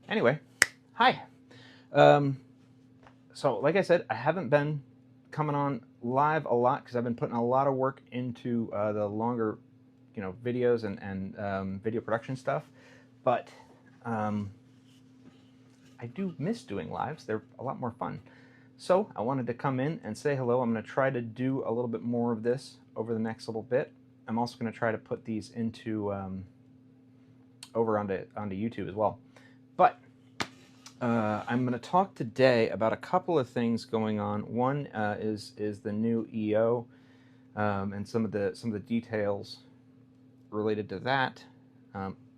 Anyway, hi. Um, so, like I said, I haven't been coming on live a lot because I've been putting a lot of work into the longer, videos and video production stuff. But I do miss doing lives. They're a lot more fun. So I wanted to come in and say hello. I'm going to try to do a little bit more of this over the next little bit. I'm also going to try to put these into over onto YouTube as well. But I'm going to talk today about a couple of things going on. One is the new EO and some of the details related to that.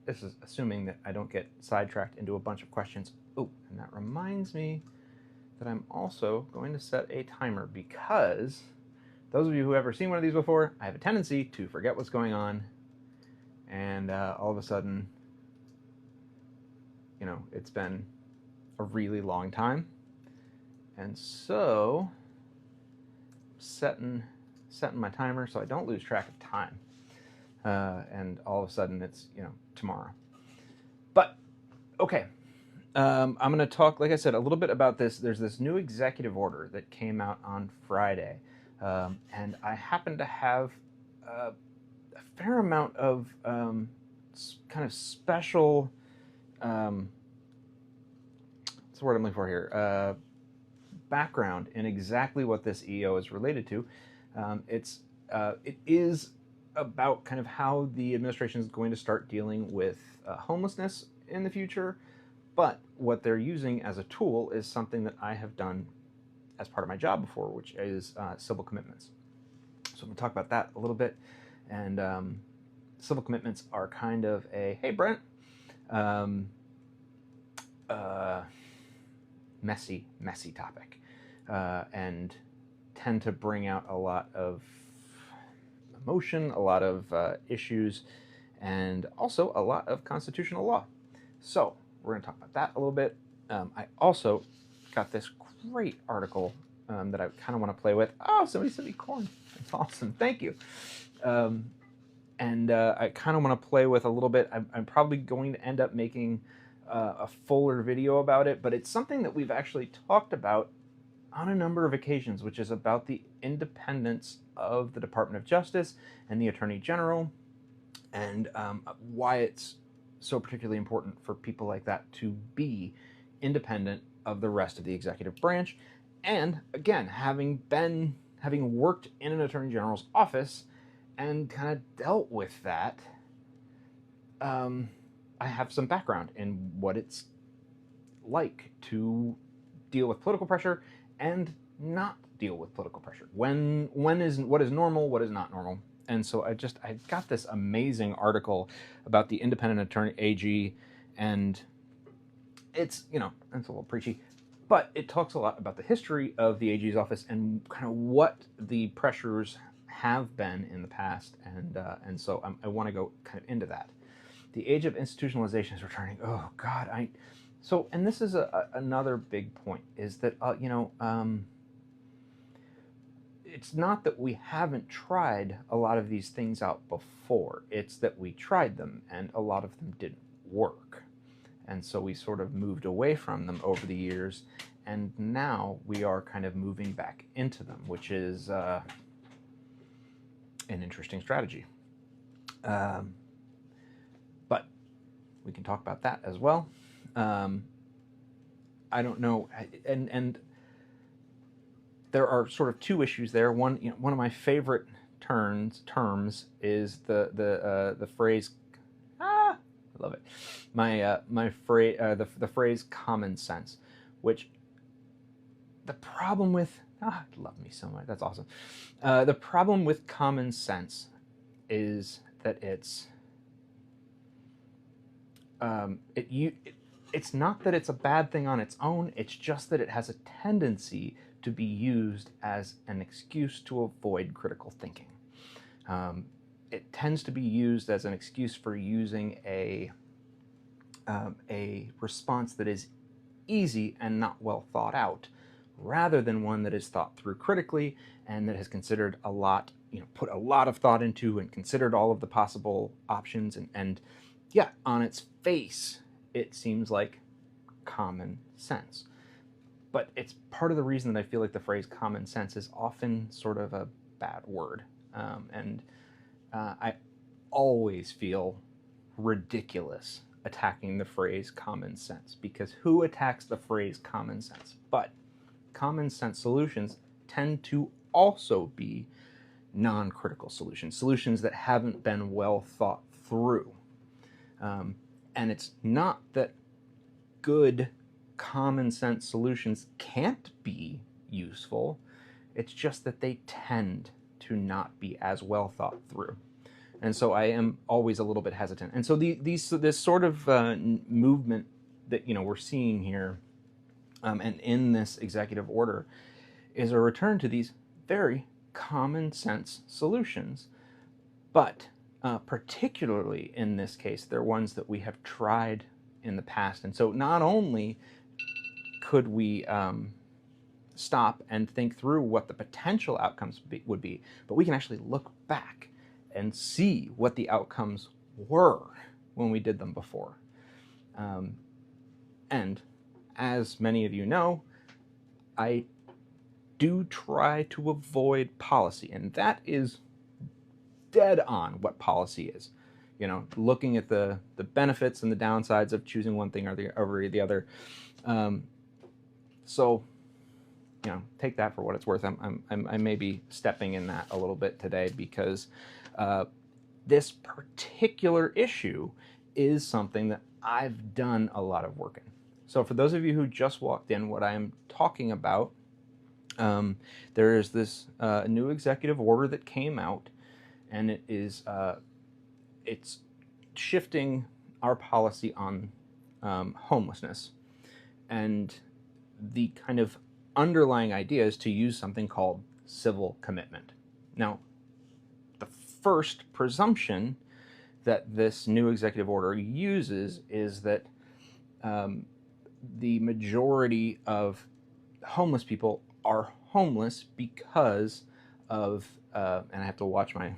This is assuming that I don't get sidetracked into a bunch of questions. Oh, and that reminds me that I'm also going to set a timer because those of you who have ever seen one of these before, I have a tendency to forget what's going on, and all of a sudden, it's been a really long time, and so setting my timer so I don't lose track of time, and all of a sudden it's tomorrow. But okay, I'm going to talk, like I said, a little bit about this. There's this new executive order that came out on Friday, and I happen to have a fair amount of kind of special. What's the word I'm looking for here? Background in exactly what this EO is related to. It is about kind of how the administration is going to start dealing with homelessness in the future, but what they're using as a tool is something that I have done as part of my job before, which is civil commitments. So I'm going to talk about that a little bit. And civil commitments are kind of a, hey, Brent, messy topic, and tend to bring out a lot of emotion, a lot of issues, and also a lot of constitutional law. So we're going to talk about that a little bit. I also got this great article that I kind of want to play with. Oh, somebody sent me corn. That's awesome. Thank you. And I kind of want to play with a little bit. I'm probably going to end up making a fuller video about it, but it's something that we've actually talked about on a number of occasions, which is about the independence of the Department of Justice and the Attorney General, and why it's so particularly important for people like that to be independent of the rest of the executive branch. And again, having worked in an Attorney General's office and kind of dealt with that, I have some background in what it's like to deal with political pressure and not deal with political pressure. What is normal, what is not normal. And so I got this amazing article about the independent attorney AG, and it's it's a little preachy, but it talks a lot about the history of the AG's office and kind of what the pressures have been in the past, and so I want to go kind of into that. The age of institutionalization is returning. Oh God, and this is another big point, is that it's not that we haven't tried a lot of these things out before. It's that we tried them and a lot of them didn't work. And so we sort of moved away from them over the years, and now we are kind of moving back into them, which is an interesting strategy. But we can talk about that as well. I don't know, and there are sort of two issues there. One of my favorite terms is the phrase. I love it. The phrase common sense, which the problem with love me so much. That's awesome. The problem with common sense is that it's not that it's a bad thing on its own. It's just that it has a tendency to be used as an excuse to avoid critical thinking. It tends to be used as an excuse for using a response that is easy and not well thought out, rather than one that is thought through critically and that has considered a lot, put a lot of thought into and considered all of the possible options. And yeah, on its face, it seems like common sense. But it's part of the reason that I feel like the phrase common sense is often sort of a bad word. I always feel ridiculous attacking the phrase common sense, because who attacks the phrase common sense? But common sense solutions tend to also be non-critical solutions that haven't been well thought through. And it's not that good common sense solutions can't be useful, it's just that they tend to not be as well thought through. And so I am always a little bit hesitant. And so this sort of movement that we're seeing here, and in this executive order, is a return to these very common sense solutions. But particularly in this case, they're ones that we have tried in the past. And so not only could we stop and think through what the potential outcomes would be, but we can actually look back and see what the outcomes were when we did them before. And as many of you know, I do try to avoid policy, and that is dead on what policy is. Looking at the benefits and the downsides of choosing one thing over the other. So, take that for what it's worth. I may be stepping in that a little bit today, because this particular issue is something that I've done a lot of work in. So for those of you who just walked in, what I'm talking about, there is this new executive order that came out, and it's shifting our policy on homelessness. And the kind of underlying idea is to use something called civil commitment. Now, the first presumption that this new executive order uses is that the majority of homeless people are homeless because of, and I have to watch my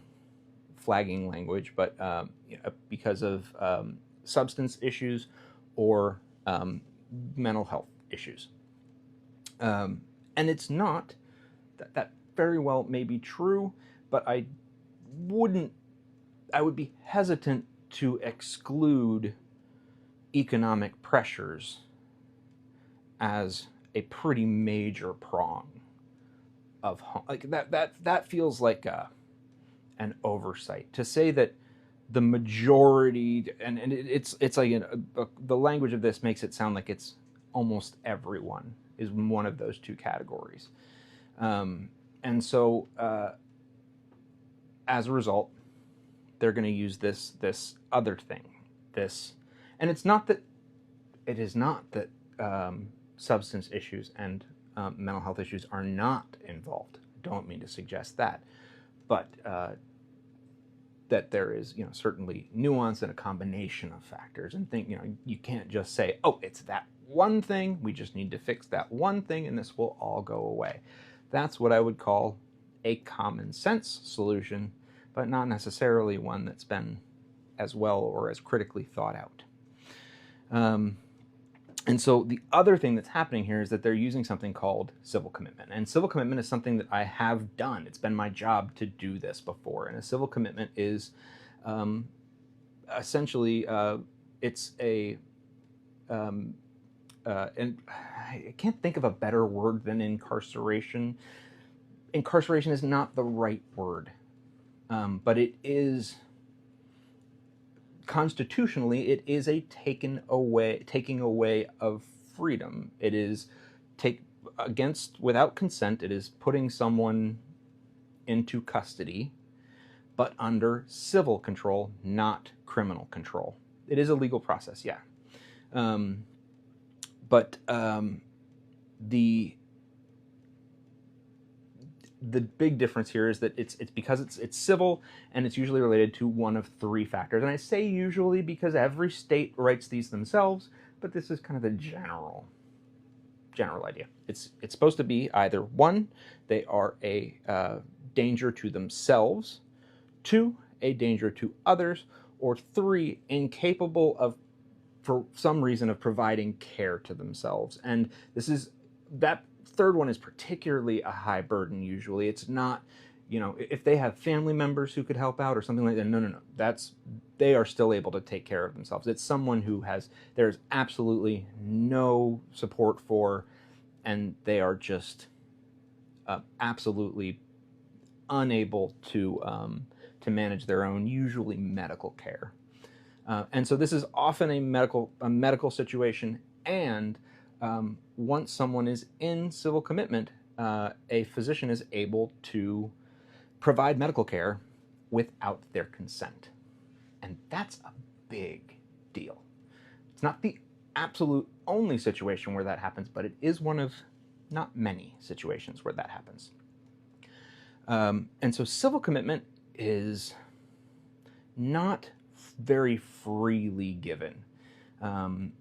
flagging language, but because of substance issues or mental health issues. And it's not, that very well may be true, but I would be hesitant to exclude economic pressures as a pretty major prong of that feels like an oversight to say that the majority, and it's like the language of this makes it sound like it's almost everyone is one of those two categories. And so as a result, they're going to use this other thing, and it is not that substance issues and mental health issues are not involved. I don't mean to suggest that, but that there is certainly nuance and a combination of factors, and you can't just say, oh, it's that one thing, we just need to fix that one thing and this will all go away. That's what I would call a common sense solution, but not necessarily one that's been as well or as critically thought out. And so the other thing that's happening here is that they're using something called civil commitment. And civil commitment is something that I have done. It's been my job to do this before. And a civil commitment is essentially, it's a, and I can't think of a better word than incarceration. Incarceration is not the right word, but it is, constitutionally, it is a taking away of freedom. It is without consent. It is putting someone into custody, but under civil control, not criminal control. It is a legal process, yeah. But the big difference here is that it's because it's civil, and it's usually related to one of three factors. And I say usually because every state writes these themselves, but this is kind of the general idea. It's supposed to be either 1, they are a danger to themselves, 2, a danger to others, or 3, incapable of for some reason of providing care to themselves. And that third one is particularly a high burden usually. It's not, if they have family members who could help out or something like that, no. They are still able to take care of themselves. It's someone who there's absolutely no support for, and they are just absolutely unable to manage their own, usually medical care. And so this is often a medical situation, and once someone is in civil commitment, a physician is able to provide medical care without their consent. And that's a big deal. It's not the absolute only situation where that happens, but it is one of not many situations where that happens. And so civil commitment is not very freely given. Like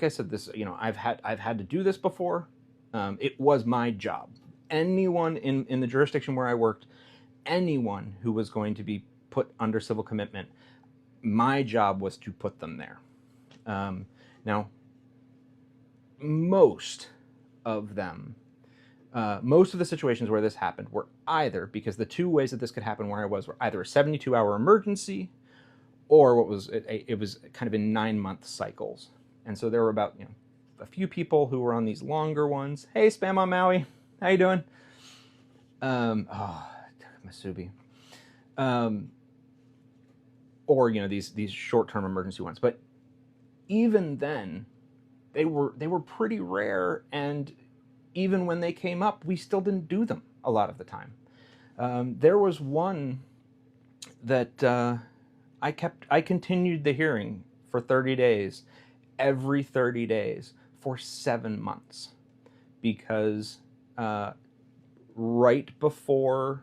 I said, this, I've had to do this before. It was my job. Anyone in the jurisdiction where I worked, anyone who was going to be put under civil commitment, my job was to put them there. Now, most of the situations where this happened were either, because the two ways that this could happen where I was were either a 72-hour emergency, or it was kind of in 9-month cycles. And so there were about a few people who were on these longer ones. Hey, Spam on Maui, how you doing? Masubi. Or these short-term emergency ones. But even then, they were pretty rare, and even when they came up, we still didn't do them a lot of the time. There was one that I continued the hearing for 30 days, every 30 days for 7 months, because right before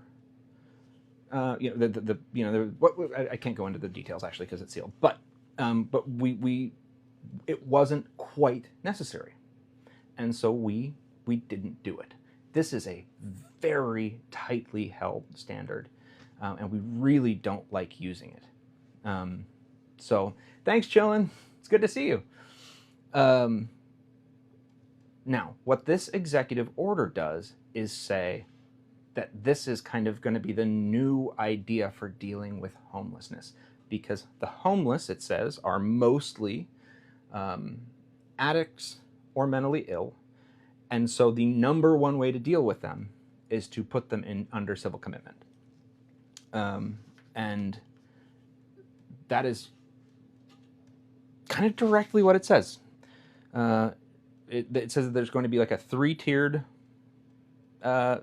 I can't go into the details actually because it's sealed, but it wasn't quite necessary, and so we didn't do it. This is a very tightly held standard, and we really don't like using it. So thanks, Chillin. It's good to see you. Now, what this executive order does is say that this is kind of going to be the new idea for dealing with homelessness, because the homeless, it says, are mostly addicts or mentally ill. And so the number one way to deal with them is to put them under civil commitment. And that is kind of directly what it says. It says that there's going to be like a 3-tiered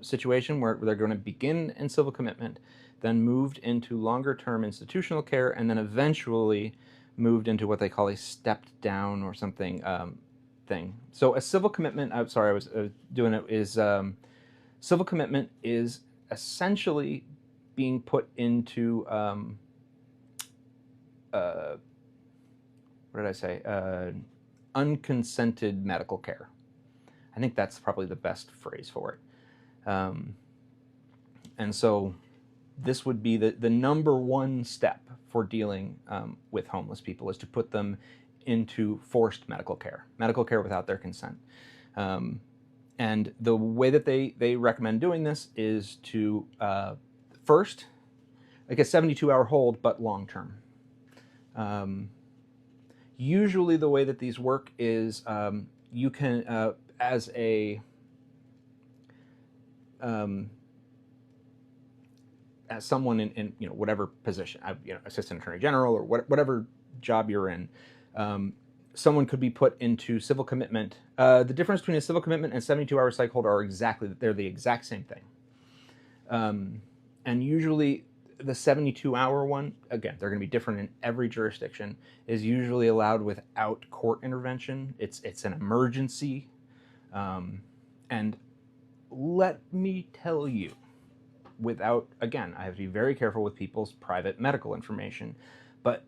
situation where they're going to begin in civil commitment, then moved into longer-term institutional care, and then eventually moved into what they call a stepped down or something thing. So a civil commitment, I'm sorry, I was doing it, is civil commitment is essentially being put into, what did I say, unconsented medical care. I think that's probably the best phrase for it. And so this would be the number one step for dealing with homeless people, is to put them into forced medical care without their consent. And the way that they recommend doing this is to first, like a 72-hour hold, but long-term. Usually the way that these work is you can, as someone in whatever position, assistant attorney general or whatever job you're in, someone could be put into civil commitment. The difference between a civil commitment and 72-hour psych hold they're the exact same thing. And usually the 72-hour one, again, they're going to be different in every jurisdiction, is usually allowed without court intervention. It's an emergency. And let me tell you, again, I have to be very careful with people's private medical information, but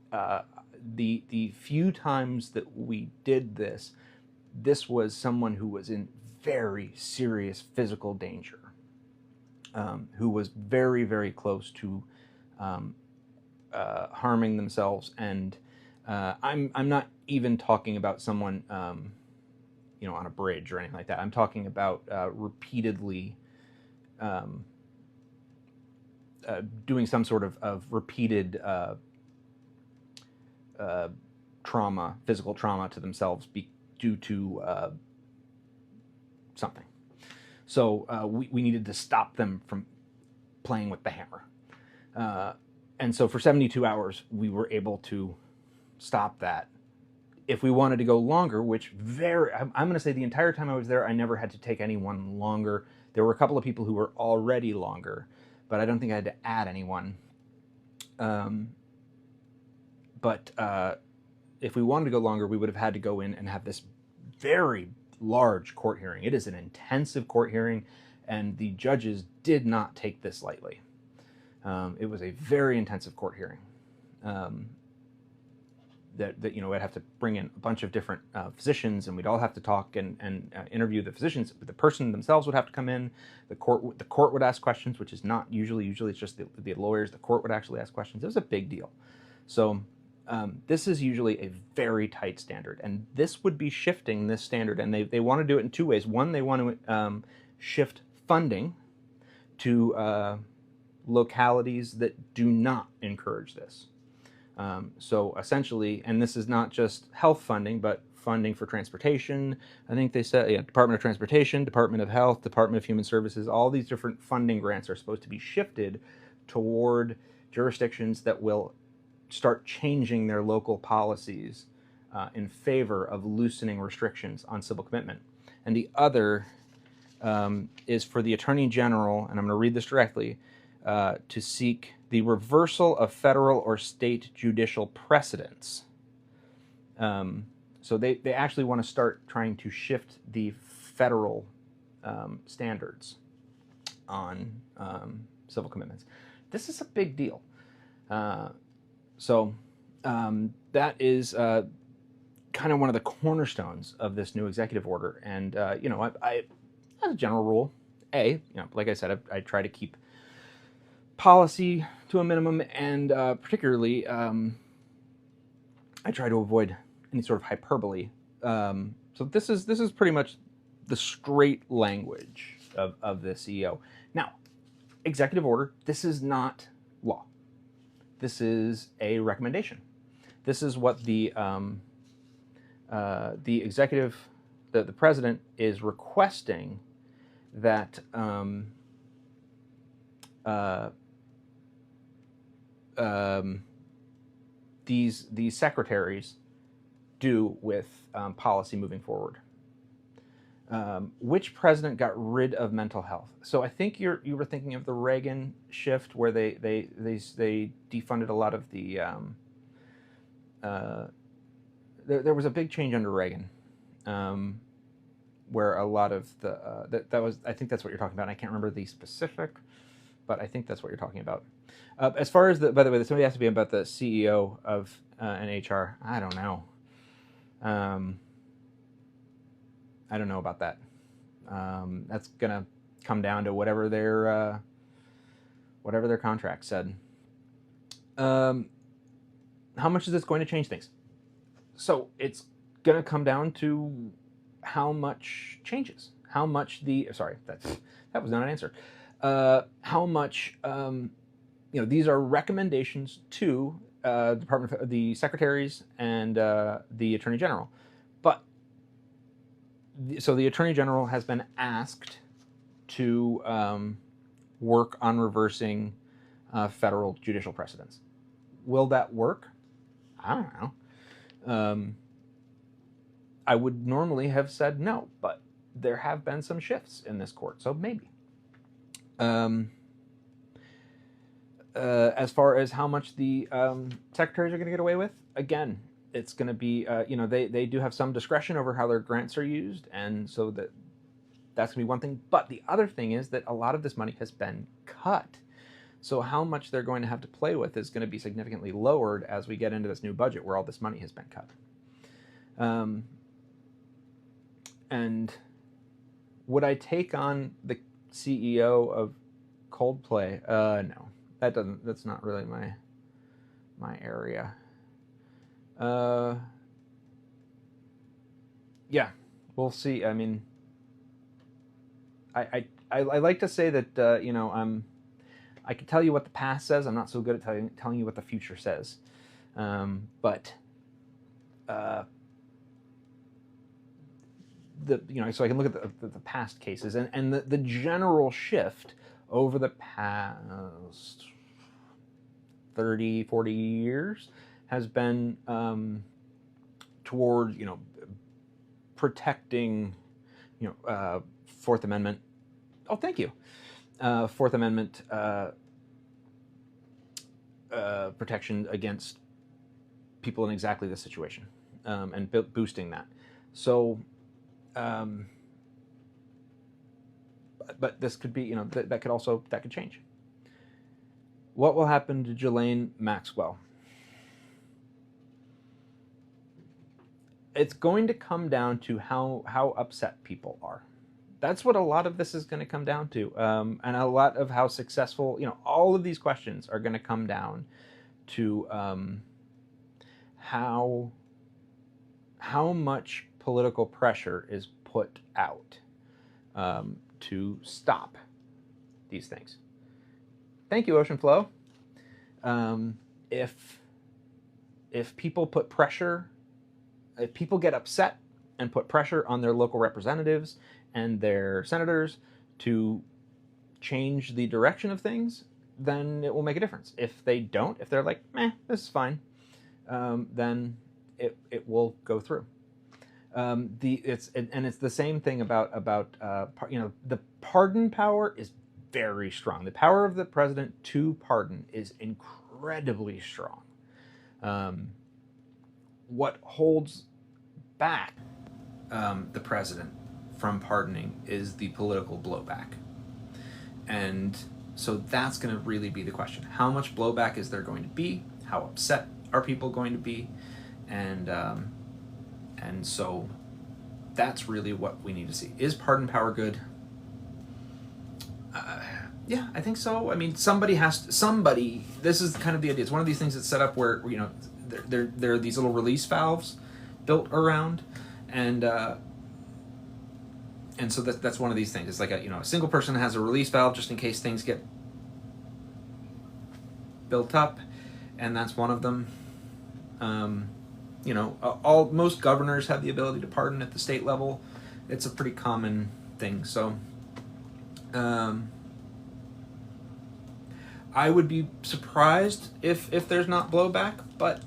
the few times that we did this was someone who was in very serious physical danger, who was very, very close to harming themselves, and I'm not even talking about someone on a bridge or anything like that. I'm talking about repeatedly doing some sort of repeated trauma, physical trauma to themselves due to something. So we needed to stop them from playing with the hammer. And so for 72 hours, we were able to stop that. If we wanted to go longer, which I'm going to say the entire time I was there, I never had to take anyone longer. There were a couple of people who were already longer, but I don't think I had to add anyone. But if we wanted to go longer, we would have had to go in and have this very large court hearing. It is an intensive court hearing, and the judges did not take this lightly. It was a very intensive court hearing. That I'd have to bring in a bunch of different physicians, and we'd all have to talk and interview the physicians. The person themselves would have to come in. The court would ask questions, which is not usually it's just the lawyers. The court would actually ask questions. It was a big deal. So this is usually a very tight standard, and this would be shifting this standard, and they want to do it in two ways. One, they want to shift funding to localities that do not encourage this. So essentially, and this is not just health funding, but funding for transportation. I think they said, Department of Transportation, Department of Health, Department of Human Services, all these different funding grants are supposed to be shifted toward jurisdictions that will start changing their local policies in favor of loosening restrictions on civil commitment. And the other is for the Attorney General, and I'm going to read this directly, to seek the reversal of federal or state judicial precedents. So they actually want to start trying to shift the federal standards on civil commitments. This is a big deal. So that is kind of one of the cornerstones of this new executive order. And, I as a general rule, like I said, I try to keep policy to a minimum, and particularly I try to avoid any sort of hyperbole. So this is pretty much the straight language of the CEO. Now, executive order, this is not law. This is a recommendation. This is what the executive, the president is requesting that these secretaries do with policy moving forward. Which president got rid of mental health? So I think you were thinking of the Reagan shift, where they defunded a lot of the. There was a big change under Reagan, where a lot of the that was, I think that's what you're talking about. And I can't remember the specific, but I think that's what you're talking about. As far as by the way, somebody asked me about the CEO of an HR. I don't know. I don't know about that. That's gonna come down to whatever their contract said. How much is this going to change things? So it's gonna come down to how much changes. How much that was not an answer. How much these are recommendations to the secretaries and the Attorney General, but so the Attorney General has been asked to work on reversing federal judicial precedents. Will that work? I don't know. I would normally have said no, but there have been some shifts in this court, so maybe. As far as how much the secretaries are going to get away with, again, it's going to be, they do have some discretion over how their grants are used, and so that's going to be one thing. But the other thing is that a lot of this money has been cut. So how much they're going to have to play with is going to be significantly lowered as we get into this new budget where all this money has been cut. And would I take on the CEO of Coldplay? No, that's not really my area. Yeah, we'll see. I mean, I like to say that you know, I can tell you what the past says. I'm not so good at telling you what the future says. But so I can look at the past cases, and the general shift over the past 30, 40 years has been toward, protecting, Fourth Amendment. Oh, thank you. Fourth Amendment protection against people in exactly this situation, and boosting that. So, but this could be, that could change. What will happen to Ghislaine Maxwell? It's going to come down to how upset people are. That's what a lot of this is going to come down to, and a lot of how successful, all of these questions are going to come down to how much political pressure is put out to stop these things. Thank you, Ocean Flow. If people put pressure, if people get upset and put pressure on their local representatives and their senators to change the direction of things, then it will make a difference. If they don't, if they're like, this is fine, then it will go through. It's the same thing about the pardon power is very strong. The power of the president to pardon is incredibly strong. What holds back the president from pardoning is the political blowback. And so that's going to really be the question. How much blowback is there going to be? How upset are people going to be? And so that's really what we need to see. Is pardon power good? Yeah, I think so. I mean, somebody, this is kind of the idea. It's one of these things that's set up where, there are these little release valves built around, and so that's one of these things. It's like a single person has a release valve just in case things get built up, and that's one of them. Most governors have the ability to pardon at the state level. It's a pretty common thing. So, I would be surprised if there's not blowback, but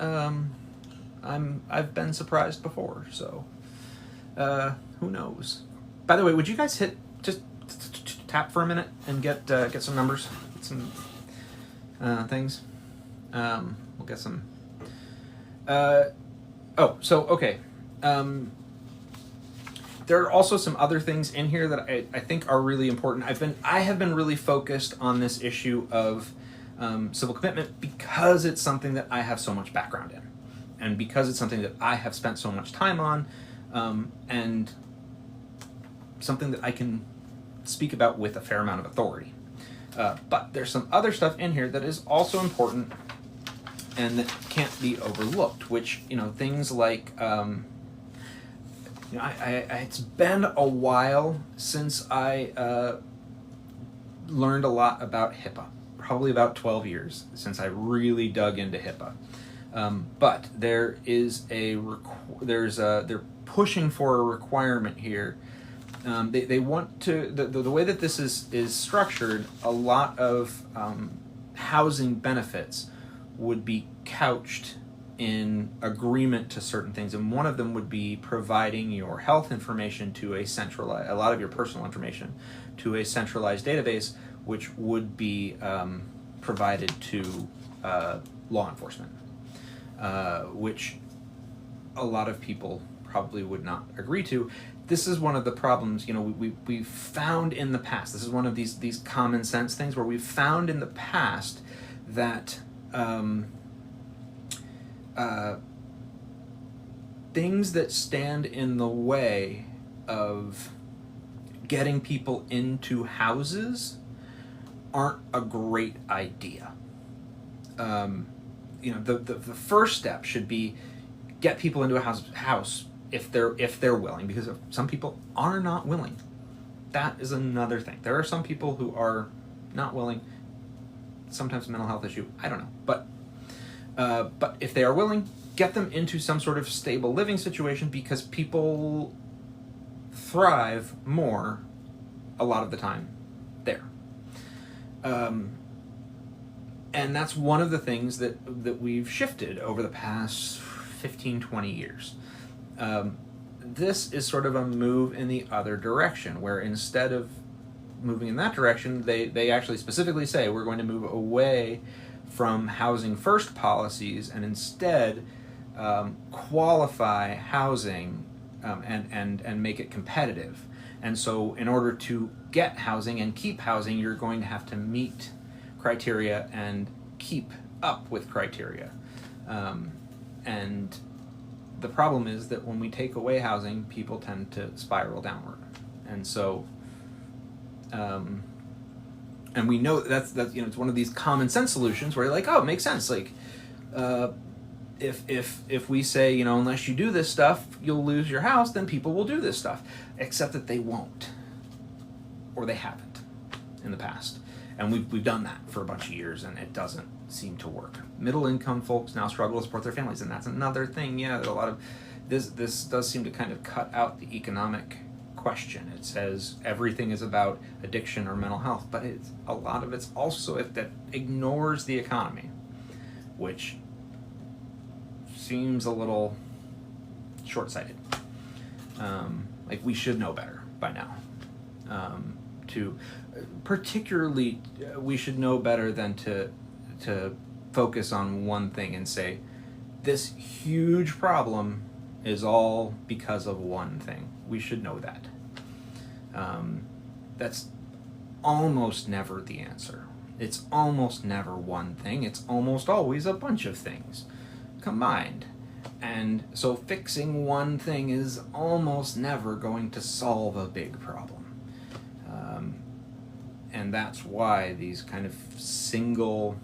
I've been surprised before, so who knows? By the way, would you guys just tap for a minute and get some numbers, get some things? We'll get some. Okay. There are also some other things in here that I think are really important. I have been really focused on this issue of civil commitment because it's something that I have so much background in, and because it's something that I have spent so much time on, and something that I can speak about with a fair amount of authority. But there's some other stuff in here that is also important and that can't be overlooked, which, things like, it's been a while since I learned a lot about HIPAA, probably about 12 years since I really dug into HIPAA. But there is they're pushing for a requirement here. They want to, the way that this is structured, a lot of housing benefits would be couched in agreement to certain things, and one of them would be providing your health information to a lot of your personal information to a centralized database, which would be provided to law enforcement, which a lot of people probably would not agree to. This is one of the problems, we've found in the past. This is one of these common sense things where we've found in the past that things that stand in the way of getting people into houses aren't a great idea. the first step should be get people into a house if they're willing, because some people are not willing. That is another thing. There are some people who are not willing. Sometimes a mental health issue, I don't know, but if they are willing, get them into some sort of stable living situation, because people thrive more a lot of the time there. And that's one of the things that we've shifted over the past 15, 20 years. This is sort of a move in the other direction, where instead of moving in that direction, they actually specifically say we're going to move away from housing first policies and instead qualify housing and make it competitive. And so in order to get housing and keep housing, you're going to have to meet criteria and keep up with criteria. And the problem is that when we take away housing, people tend to spiral downward. And so and we know that's it's one of these common sense solutions where you're like, oh, it makes sense. Like if we say, unless you do this stuff, you'll lose your house, then people will do this stuff. Except that they won't, or they haven't in the past. And we've done that for a bunch of years, and it doesn't seem to work. Middle income folks now struggle to support their families, and that's another thing. Yeah, a lot of this does seem to kind of cut out the economic question. It says everything is about addiction or mental health, but a lot of it's also that ignores the economy, which seems a little short-sighted. Like we should know better by now. Particularly, we should know better than to focus on one thing and say this huge problem is all because of one thing. We should know that. That's almost never the answer. It's almost never one thing. It's almost always a bunch of things combined. And so fixing one thing is almost never going to solve a big problem. And that's why these kind of single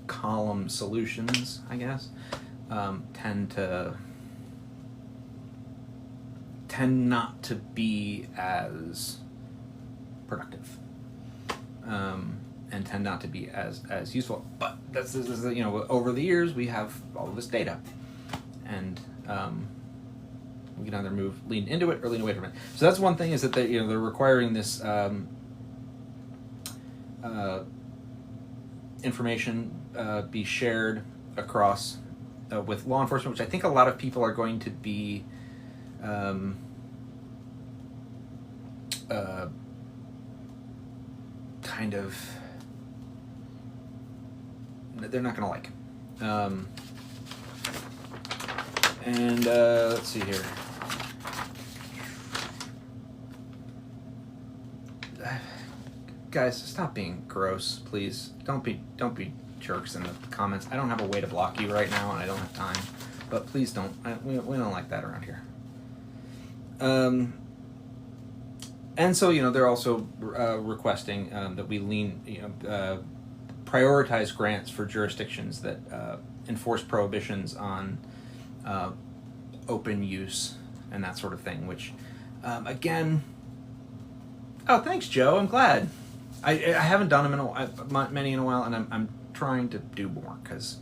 column solutions, I guess, tend not to be as productive, and tend not to be as useful. But this is over the years we have all of this data, and we can either lean into it or lean away from it. So that's one thing, is that they're requiring this information be shared across with law enforcement, which I think a lot of people are going to be kind of, they're not going to like. And let's see here. Guys, stop being gross, please. Don't be jerks in the comments. I don't have a way to block you right now, and I don't have time. But please don't. We don't like that around here. And so they're also requesting that we prioritize grants for jurisdictions that enforce prohibitions on open use and that sort of thing. Which, again. Oh, thanks, Joe. I'm glad. I haven't done them many in a while, and I'm trying to do more because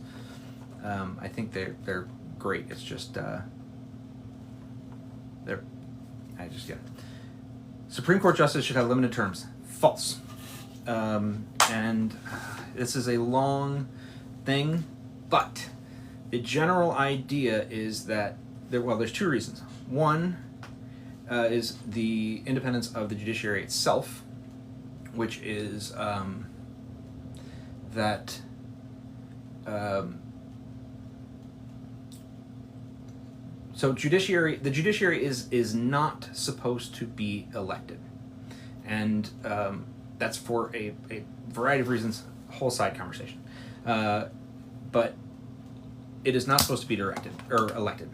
I think they're great. It's just Supreme Court justice should have limited terms. False. And this is a long thing, but the general idea is that there's two reasons. One is the independence of the judiciary itself, which is that so the judiciary is not supposed to be elected, and that's for a variety of reasons, whole side conversation, but it is not supposed to be directed or elected.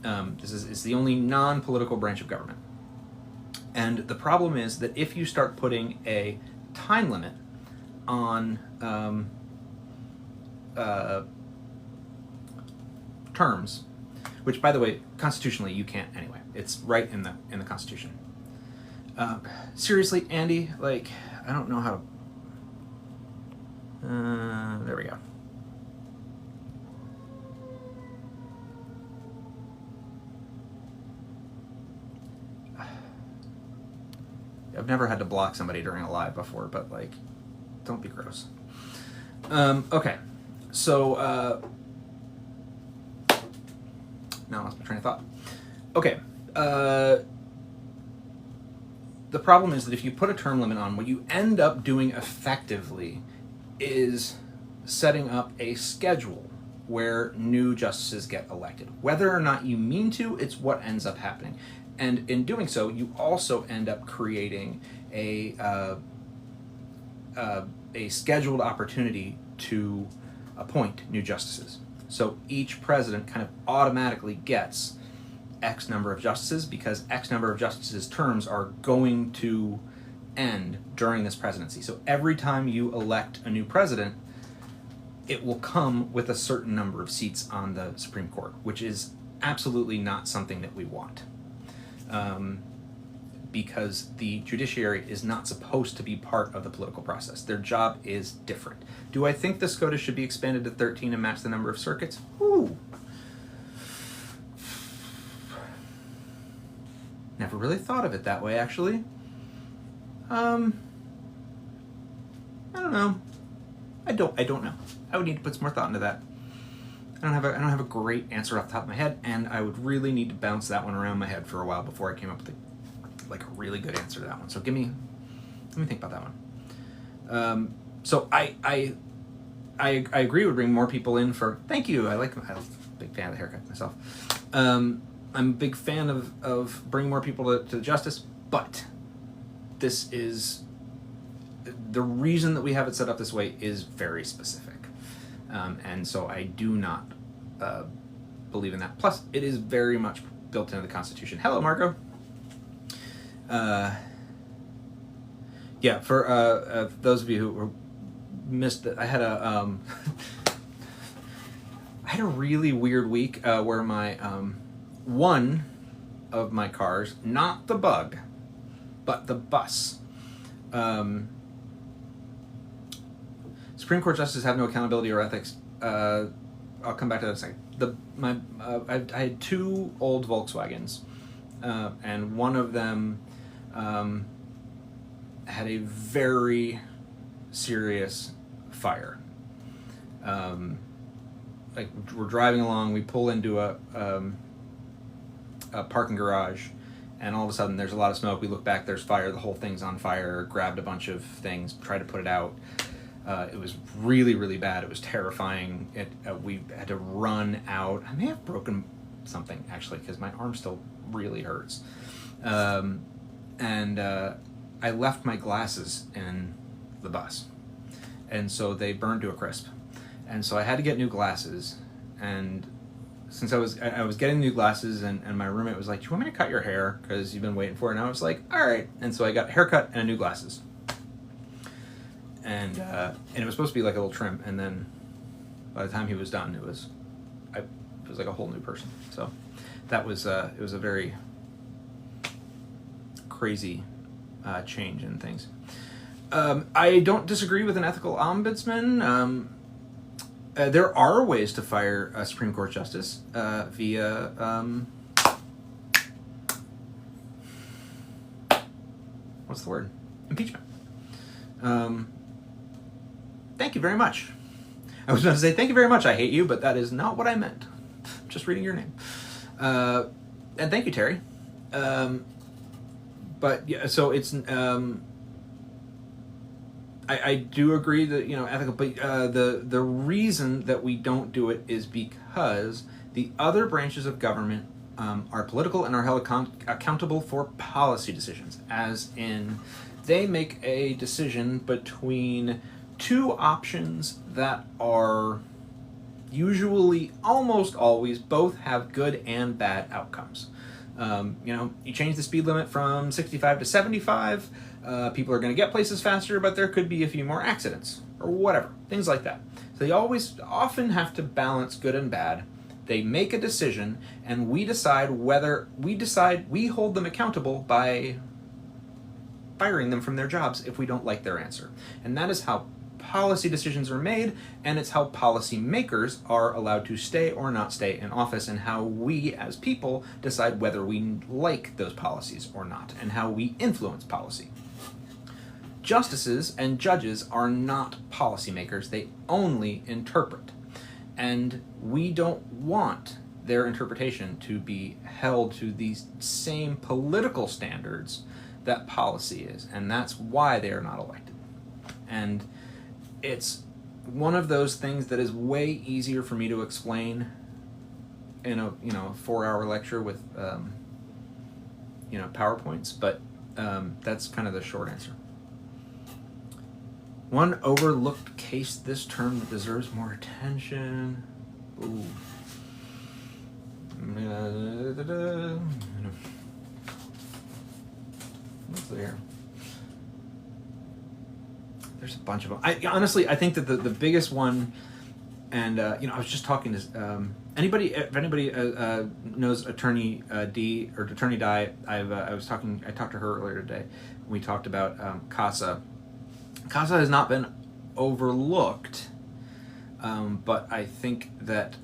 It's the only non-political branch of government. And the problem is that if you start putting a time limit on terms, which, by the way, constitutionally you can't anyway. It's right in the Constitution. Seriously, Andy, like, I don't know how to... there we go. I've never had to block somebody during a live before, but, like, don't be gross. Okay, so, now I lost my train of thought. Okay, the problem is that if you put a term limit on, what you end up doing effectively is setting up a schedule where new justices get elected. Whether or not you mean to, it's what ends up happening. And in doing so, you also end up creating a scheduled opportunity to appoint new justices. So each president kind of automatically gets X number of justices because X number of justices' terms are going to end during this presidency. So every time you elect a new president, it will come with a certain number of seats on the Supreme Court, which is absolutely not something that we want. Because the judiciary is not supposed to be part of the political process. Their job is different. Do I think the SCOTUS should be expanded to 13 and match the number of circuits? Ooh. Never really thought of it that way, actually. I don't know. I don't know. I would need to put some more thought into that. I don't have a great answer off the top of my head, and I would really need to bounce that one around my head for a while before I came up with a really good answer to that one. So let me think about that one. So I agree with bringing more people in for. Thank you. I'm a big fan of the haircut myself. I'm a big fan of bringing more people to justice, but this is the reason that we have it set up this way is very specific. And so I do not believe in that. Plus, it is very much built into the Constitution. Hello, Marco. Yeah, for those of you who missed it, I had a really weird week where my one of my cars, not the Bug, but the bus. Supreme Court justices have no accountability or ethics. I'll come back to that in a second. I had two old Volkswagens, and one of them had a very serious fire. Like we're driving along, we pull into a parking garage, and all of a sudden there's a lot of smoke. We look back, there's fire. The whole thing's on fire. Grabbed a bunch of things, tried to put it out. It was really, really bad. It was terrifying. We had to run out. I may have broken something, actually, because my arm still really hurts. And I left my glasses in the bus. And so they burned to a crisp. And so I had to get new glasses. And since I was getting new glasses, and my roommate was like, "Do you want me to cut your hair? Because you've been waiting for it." And I was like, "All right." And so I got a haircut and new glasses. And it was supposed to be like a little trim, and then by the time he was done, it was like a whole new person. So that was it was a very crazy change in things. I don't disagree with an ethical ombudsman. There are ways to fire a Supreme Court justice via what's the word? Impeachment. Thank you very much. I was about to say thank you very much. I hate you, but that is not what I meant. Just reading your name. And thank you, Terry. But yeah, so it's I do agree that ethical, but the reason that we don't do it is because the other branches of government are political and are held accountable for policy decisions, as in they make a decision between two options that are usually, almost always, both have good and bad outcomes. You change the speed limit from 65 to 75, people are going to get places faster, but there could be a few more accidents, or whatever, things like that. So They often have to balance good and bad. They make a decision, and we hold them accountable by firing them from their jobs if we don't like their answer. And that is how policy decisions are made, and it's how policy makers are allowed to stay or not stay in office, and how we as people decide whether we like those policies or not, and how we influence policy. Justices and judges are not policymakers, they only interpret. And we don't want their interpretation to be held to these same political standards that policy is, and that's why they are not elected. And it's one of those things that is way easier for me to explain in a 4-hour lecture with PowerPoints, but that's kind of the short answer. One overlooked case this term that deserves more attention. Ooh. What's there? There's a bunch of them. I think that the biggest one, and I was just talking to if anybody knows Attorney D or Attorney Di. I talked to her earlier today. We talked about CASA. CASA has not been overlooked, but I think that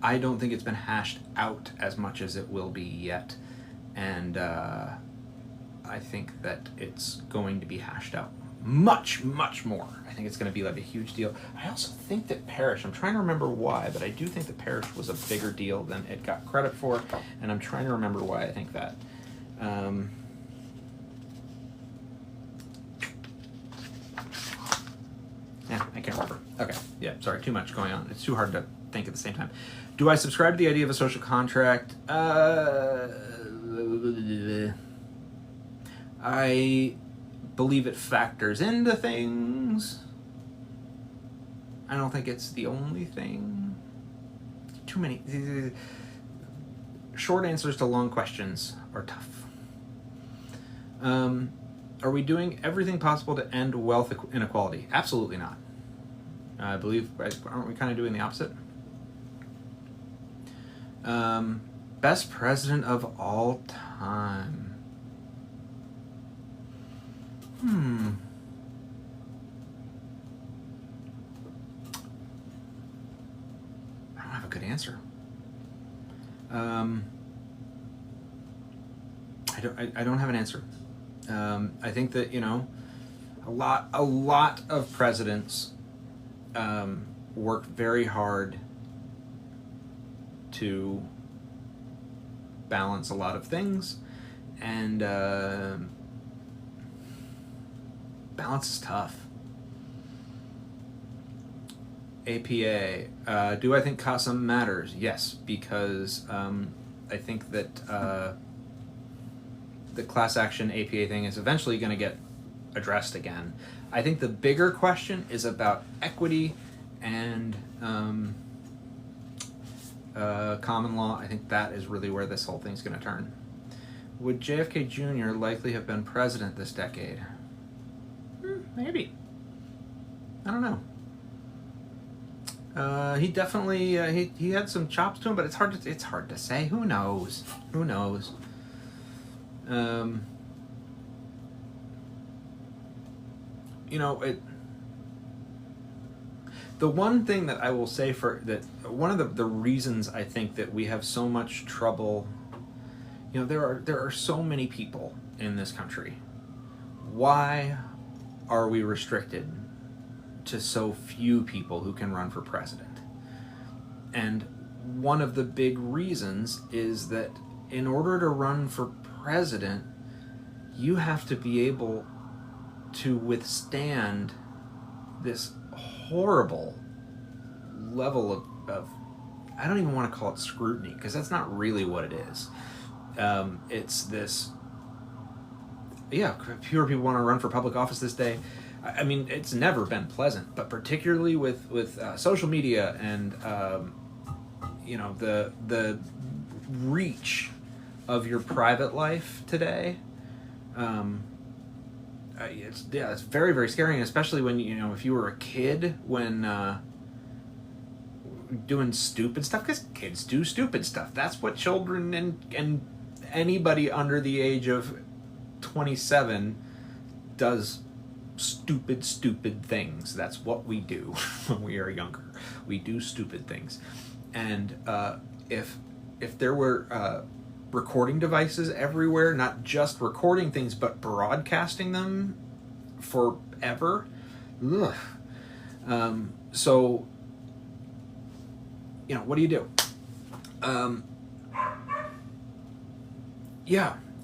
I don't think it's been hashed out as much as it will be yet, and I think that it's going to be hashed out much, much more. I think it's going to be like a huge deal. I also think that parish, I'm trying to remember why, but I do think that parish was a bigger deal than it got credit for, and I'm trying to remember why I think that. Yeah, I can't remember. Okay, yeah, sorry, too much going on. It's too hard to think at the same time. Do I subscribe to the idea of a social contract? I believe it factors into things. I don't think it's the only thing. Too many. Short answers to long questions are tough. Are we doing everything possible to end wealth inequality? Absolutely not. I believe, aren't we kind of doing the opposite? Best president of all time. I don't have a good answer. I don't have an answer. I think that a lot of presidents work very hard to balance a lot of things, and balance is tough. APA. Do I think CASA matters? Yes, because I think that the class action APA thing is eventually going to get addressed again. I think the bigger question is about equity and common law. I think that is really where this whole thing's going to turn. Would JFK Jr. likely have been president this decade? Maybe. I don't know. He definitely he had some chops to him, but it's hard to say. Who knows? The one thing that I will say one of the reasons I think that we have so much trouble, there are so many people in this country. Why are we restricted to so few people who can run for president? And one of the big reasons is that in order to run for president, you have to be able to withstand this horrible level of I don't even want to call it scrutiny, because that's not really what it is. It's this, fewer people want to run for public office this day. I mean, it's never been pleasant, but particularly with social media and the reach of your private life today, it's very, very scary, and especially when, if you were a kid when doing stupid stuff, because kids do stupid stuff. That's what children and anybody under the age of 27 does. Stupid things. That's what we do when we are younger. We do stupid things. And if there were recording devices everywhere, not just recording things but broadcasting them forever, ugh. So what do you do?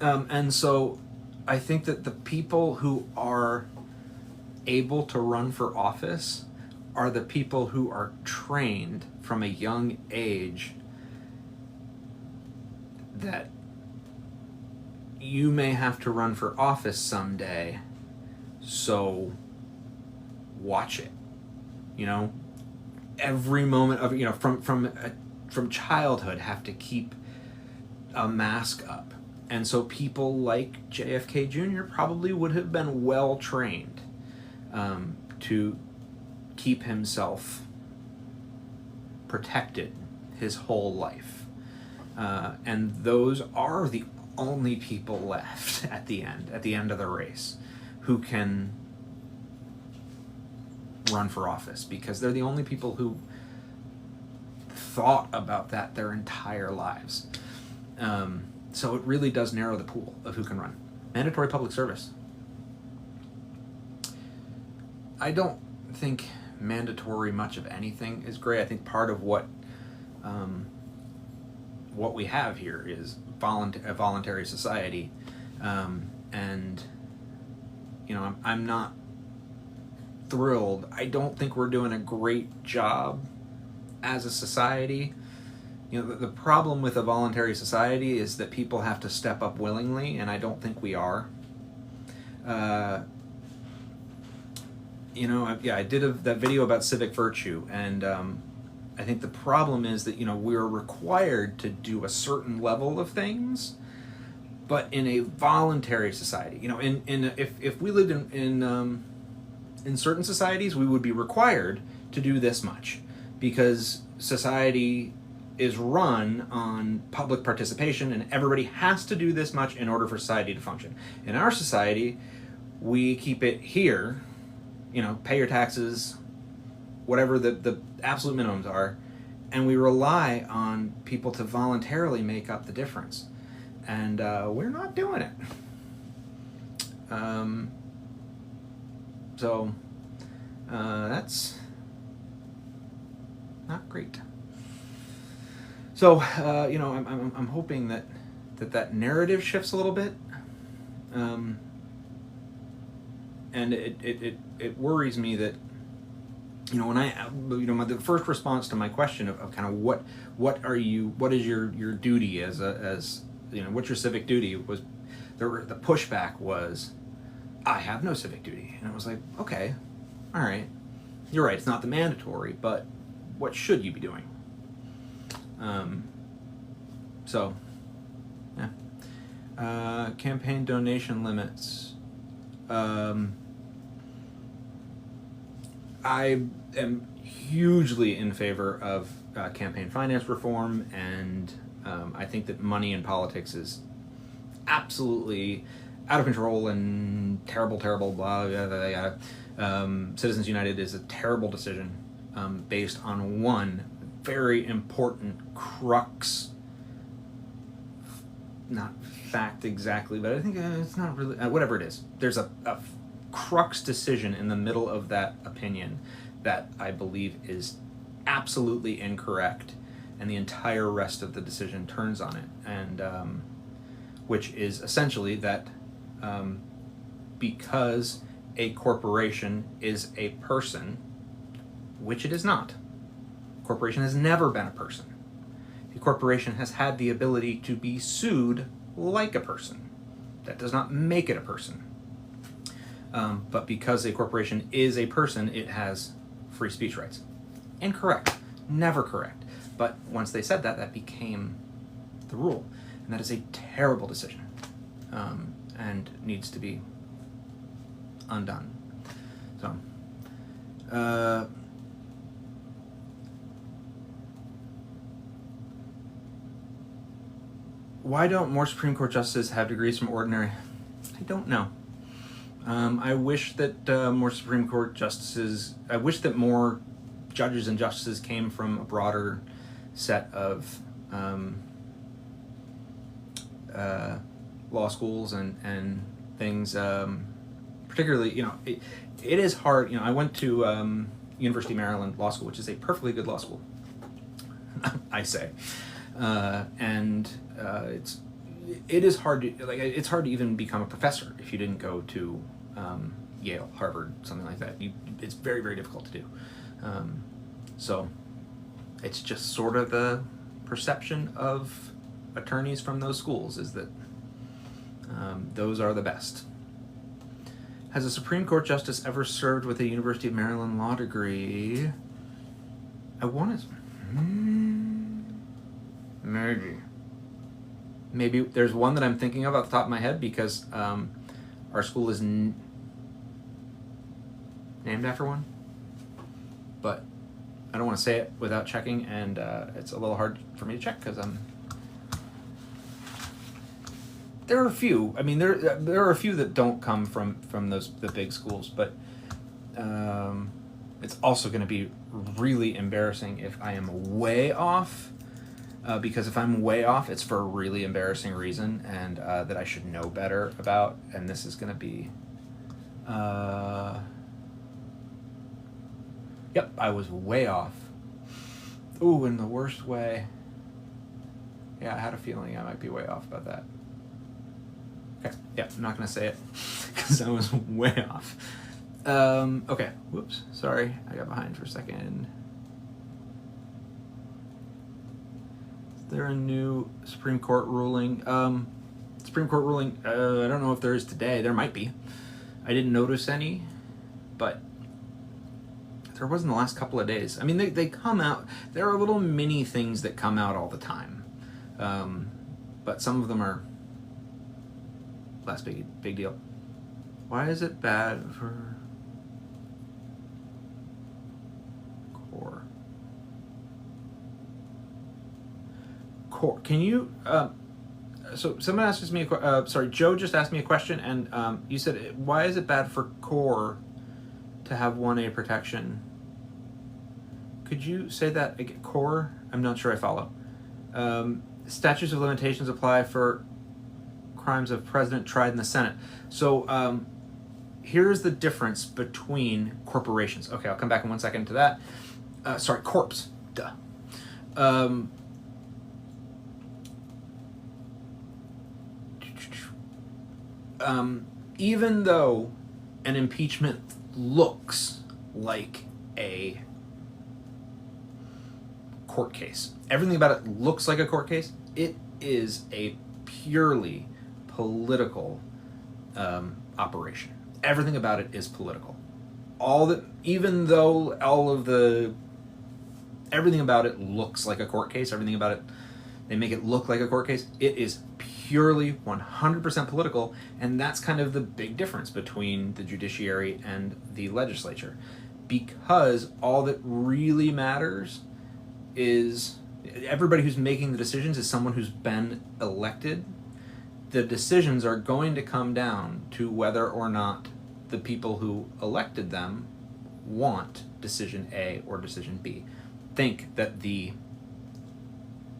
And so I think that the people who are able to run for office are the people who are trained from a young age that you may have to run for office someday, so watch it. Every moment of from childhood have to keep a mask up. And so people like JFK Jr. probably would have been well trained to keep himself protected his whole life. And those are the only people left at the end of the race, who can run for office, because they're the only people who thought about that their entire lives. So it really does narrow the pool of who can run. Mandatory public service. I don't think mandatory much of anything is great. I think part of what we have here is a voluntary society, and I'm not thrilled. I don't think we're doing a great job as a society. The problem with a voluntary society is that people have to step up willingly, and I don't think we are. I did that video about civic virtue, and I think the problem is that we're required to do a certain level of things, but in a voluntary society, if we lived in certain societies, we would be required to do this much, because society is run on public participation, and everybody has to do this much in order for society to function. In our society, we keep it here, pay your taxes, whatever the absolute minimums are, and we rely on people to voluntarily make up the difference. And we're not doing it. So that's not great. So I'm hoping that narrative shifts a little bit, and it worries me that when the first response to my question of kind of what is your duty as what's your civic duty, was the pushback was, I have no civic duty. And I was like, okay, all right, you're right, it's not the mandatory, but what should you be doing? Campaign donation limits. I am hugely in favor of campaign finance reform, and I think that money in politics is absolutely out of control and terrible, blah, yada, yada. Citizens United is a terrible decision based on one very important crux, not fact exactly, but I think it's not really, whatever it is. There's a crux decision in the middle of that opinion that I believe is absolutely incorrect, and the entire rest of the decision turns on it, and which is essentially that because a corporation is a person, which it is not. A corporation has never been a person. A corporation has had the ability to be sued like a person. That does not make it a person. But because a corporation is a person, it has free speech rights. Incorrect. Never correct. But once they said that, that became the rule. And that is a terrible decision, and needs to be undone. So, why don't more Supreme Court justices have degrees from ordinary? I don't know. I wish that more Supreme Court justices, I wish that more judges and justices came from a broader set of law schools and things. Particularly, it is hard. I went to University of Maryland Law School, which is a perfectly good law school, I say, and it is hard to it's hard to even become a professor if you didn't go to Yale, Harvard, something like that. It's very, very difficult to do. So it's just sort of the perception of attorneys from those schools is that those are the best. Has a Supreme Court justice ever served with a University of Maryland law degree? I want to... Maybe there's one that I'm thinking of off the top of my head because our school is named after one. But I don't want to say it without checking, and it's a little hard for me to check because there are a few. I mean, there are a few that don't come from the big schools, but it's also going to be really embarrassing if I am way off. Because if I'm way off, it's for a really embarrassing reason, and that I should know better about. And this is going to be. Yep, I was way off. Ooh, in the worst way. Yeah, I had a feeling I might be way off about that. Okay, yeah, I'm not going to say it because I was way off. Okay, whoops, sorry, I got behind for a second. Is there a new Supreme Court ruling? Supreme Court ruling, I don't know if there is today. There might be. I didn't notice any, but there was in the last couple of days. I mean, they come out. There are little mini things that come out all the time, but some of them are less big deal. Why is it bad for core? Core. Can you? So someone asked me. Sorry, Joe just asked me a question, and you said, why is it bad for core to have 1A protection? Could you say that again? Core? I'm not sure I follow. Statutes of limitations apply for crimes of president tried in the Senate. So here's the difference between corporations. Okay, I'll come back in 1 second to that. Sorry, corpse. Duh. Even though an impeachment looks like a court case, everything about it looks like a court case, it is a purely political operation. Everything about it is political. Even though everything about it looks like a court case, everything about it, they make it look like a court case, it is purely 100% political, and that's kind of the big difference between the judiciary and the legislature. Because all that really matters is everybody who's making the decisions is someone who's been elected. The decisions are going to come down to whether or not the people who elected them want decision A or decision B. Think that the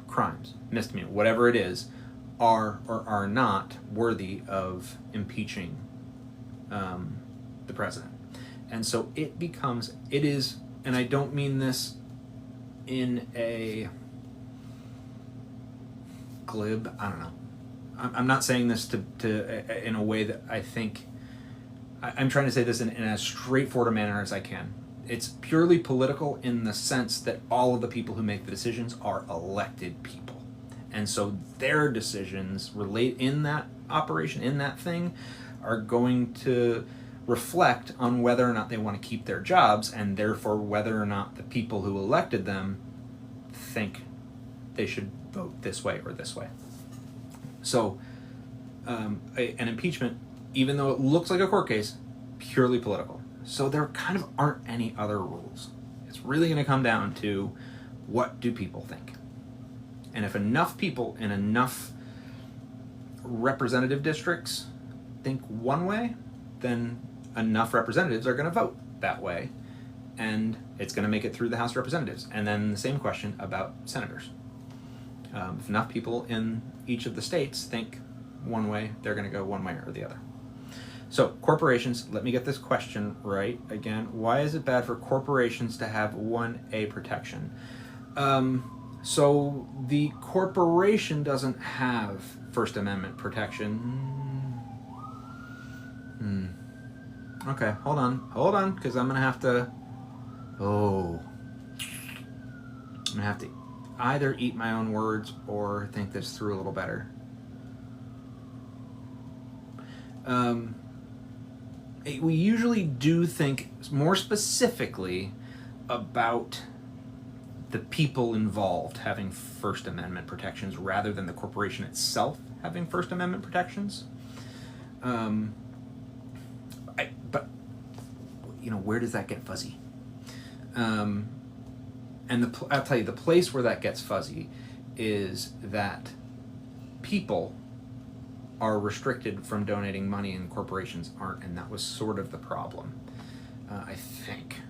crimes, misdemeanor, whatever it is, are or are not worthy of impeaching the president. And so it is, and I don't mean this in a glib, I don't know. I'm not saying this to in a way that I think, I'm trying to say this in as straightforward a manner as I can. It's purely political in the sense that all of the people who make the decisions are elected people. And so their decisions relate in that operation, in that thing, are going to reflect on whether or not they want to keep their jobs, and therefore whether or not the people who elected them think they should vote this way or this way. So an impeachment, even though it looks like a court case, purely political. So there kind of aren't any other rules. It's really going to come down to what do people think. And if enough people in enough representative districts think one way, then enough representatives are going to vote that way, and it's going to make it through the House of Representatives. And then the same question about senators. If enough people in each of the states think one way, they're going to go one way or the other. So corporations, let me get this question right again. Why is it bad for corporations to have 1A protection? So the corporation doesn't have First Amendment protection. Okay, hold on, because I'm going to have to, I'm going to have to either eat my own words or think this through a little better. We usually do think more specifically about the people involved having First Amendment protections rather than the corporation itself having First Amendment protections. But where does that get fuzzy? And I'll tell you, the place where that gets fuzzy is that people are restricted from donating money and corporations aren't, and that was sort of the problem. I think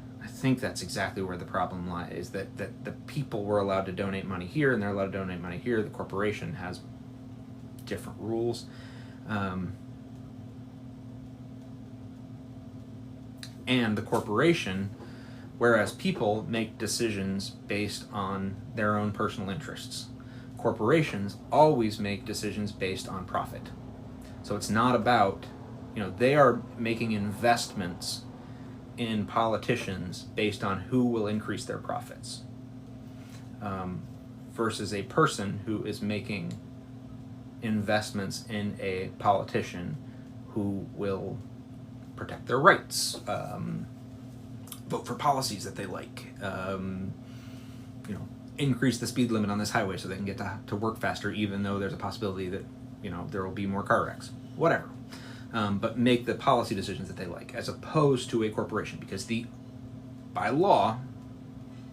that's exactly where the problem lies, that the people were allowed to donate money here and they're allowed to donate money here. The corporation has different rules. And the corporation, whereas people make decisions based on their own personal interests, corporations always make decisions based on profit. So it's not about, they are making investments in politicians based on who will increase their profits, versus a person who is making investments in a politician who will protect their rights, vote for policies that they like, increase the speed limit on this highway so they can get to work faster, even though there's a possibility that there will be more car wrecks, whatever. But make the policy decisions that they like, as opposed to a corporation, because by law,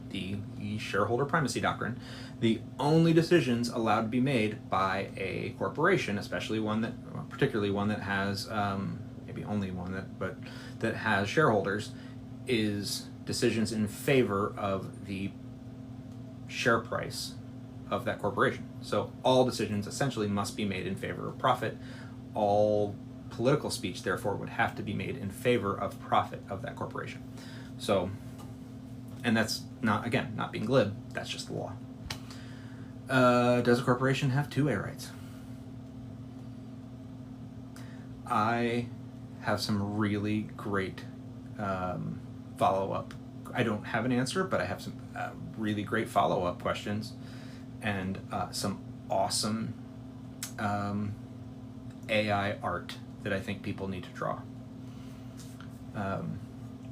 the shareholder primacy doctrine, the only decisions allowed to be made by a corporation, especially particularly one that has, maybe only one that has shareholders, is decisions in favor of the share price of that corporation. So all decisions essentially must be made in favor of profit. All political speech, therefore, would have to be made in favor of profit of that corporation. So, and that's not being glib, that's just the law. Does a corporation have 2A rights? I have some really great follow-up. I don't have an answer, but I have some really great follow-up questions and some awesome AI art that I think people need to draw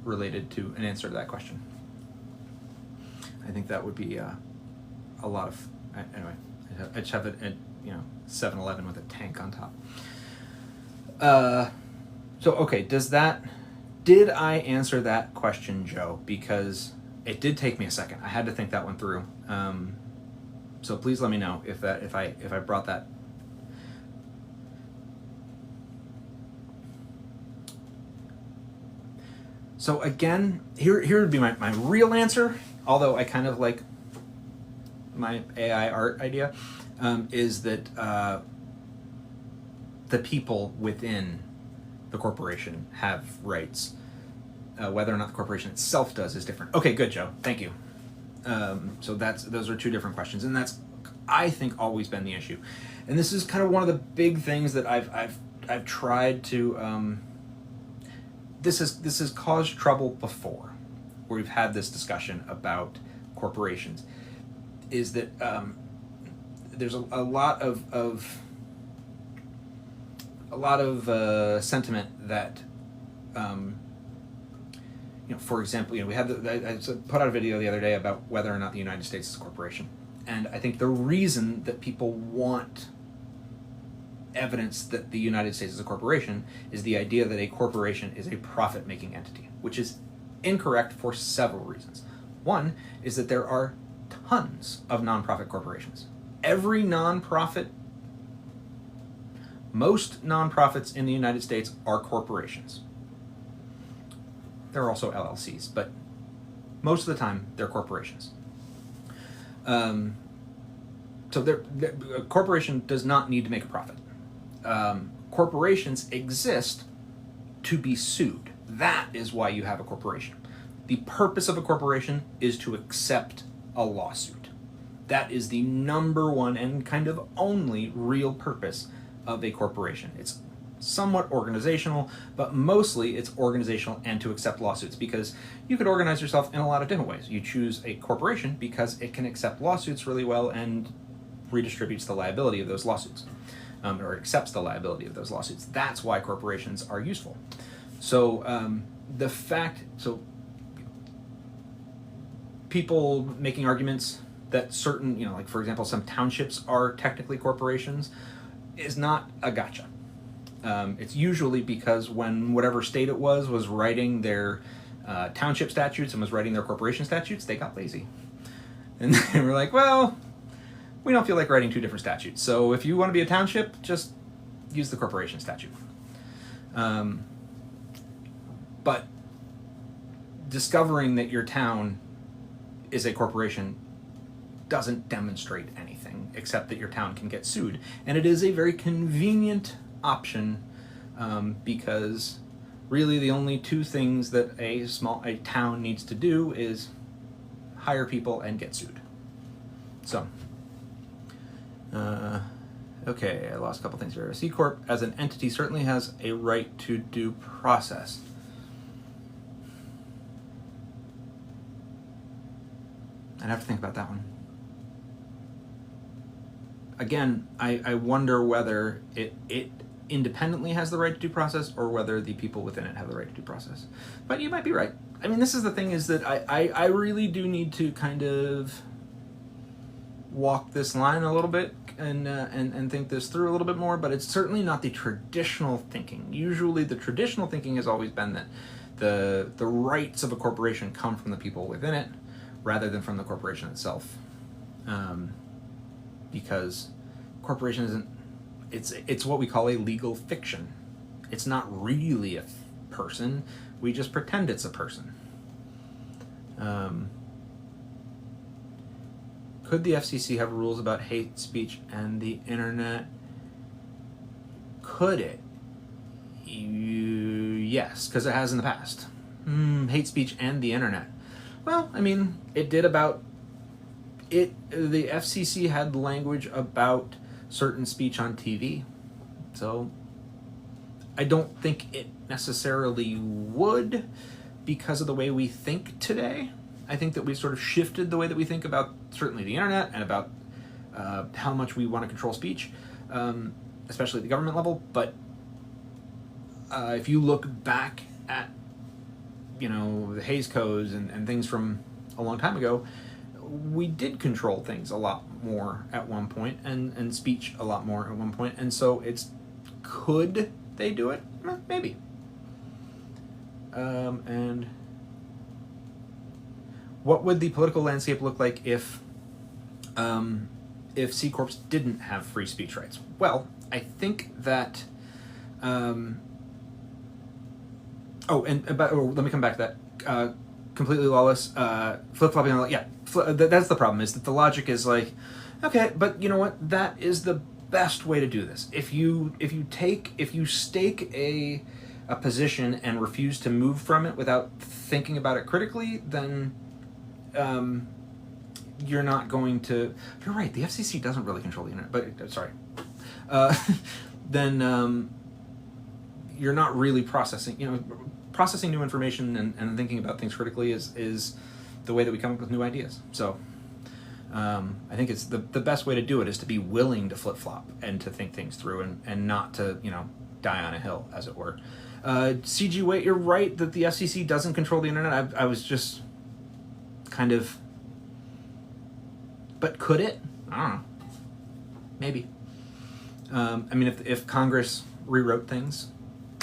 related to an answer to that question. I think that would be a lot of, anyway, I just have it at 7-Eleven with a tank on top. So okay, did I answer that question, Joe? Because it did take me a second. I had to think that one through. So please let me know if I brought that. So again, here would be my real answer, although I kind of like my AI art idea, is that the people within the corporation have rights. Whether or not the corporation itself does is different. Okay, good, Joe. Thank you. So those are two different questions, and that's, I think, always been the issue. And this is kind of one of the big things that I've tried to. This has caused trouble before, where we've had this discussion about corporations. Is that there's a lot of sentiment that. For example, we had I put out a video the other day about whether or not the United States is a corporation, and I think the reason that people want evidence that the United States is a corporation is the idea that a corporation is a profit-making entity, which is incorrect for several reasons. One is that there are tons of nonprofit corporations. Every nonprofit, most nonprofits in the United States are corporations. There are also LLCs, but most of the time they're corporations. So a corporation does not need to make a profit. Corporations exist to be sued. That is why you have a corporation. The purpose of a corporation is to accept a lawsuit. That is the number one and kind of only real purpose of a corporation. It's somewhat organizational, but mostly it's organizational and to accept lawsuits, because you could organize yourself in a lot of different ways. You choose a corporation because it can accept lawsuits really well and redistributes the liability of those lawsuits, or accepts the liability of those lawsuits. That's why corporations are useful. So people making arguments that certain, like for example, some townships are technically corporations is not a gotcha. It's usually because when whatever state it was writing their township statutes and was writing their corporation statutes, they got lazy. And they were like, well, we don't feel like writing two different statutes. So if you want to be a township, just use the corporation statute. But discovering that your town is a corporation doesn't demonstrate anything except that your town can get sued. And it is a very convenient option because really the only two things that a town needs to do is hire people and get sued. So, okay, I lost a couple things here. A C Corp as an entity certainly has a right to due process. I'd have to think about that one. Again, I wonder whether it independently has the right to due process or whether the people within it have the right to due process. But you might be right. I mean, this is the thing, is that I really do need to kind of walk this line a little bit and think this through a little bit more, but it's certainly not the traditional thinking. Usually the traditional thinking has always been that the rights of a corporation come from the people within it rather than from the corporation itself. Because corporation isn't, it's what we call a legal fiction. It's not really a person. We just pretend it's a person. Could the FCC have rules about hate speech and the internet? Could it? Yes, because it has in the past. Hate speech and the internet. Well, I mean, it did about it. The FCC had language about certain speech on TV, so I don't think it necessarily would because of the way we think today. I think that we sort of shifted the way that we think about certainly the internet and about how much we want to control speech, especially at the government level. But if you look back at, the Hays Codes and things from a long time ago, we did control things a lot more at one point, and speech a lot more at one point. And so could they do it? Maybe. And what would the political landscape look like if C Corps didn't have free speech rights? Well, I think that. Let me come back to that. Completely lawless, flip-flopping. That's the problem. Is that the logic is like, okay, but you know what? That is the best way to do this. If you stake a position and refuse to move from it without thinking about it critically, then you're not going to. You're right. The FCC doesn't really control the internet, but sorry. Then you're not really processing. Processing new information and thinking about things critically is the way that we come up with new ideas. So I think it's the best way to do it is to be willing to flip-flop and to think things through and not to die on a hill, as it were. CG Wait, you're right that the FCC doesn't control the internet. I was just kind of, but could it? I don't know. Maybe. I mean, if Congress rewrote things,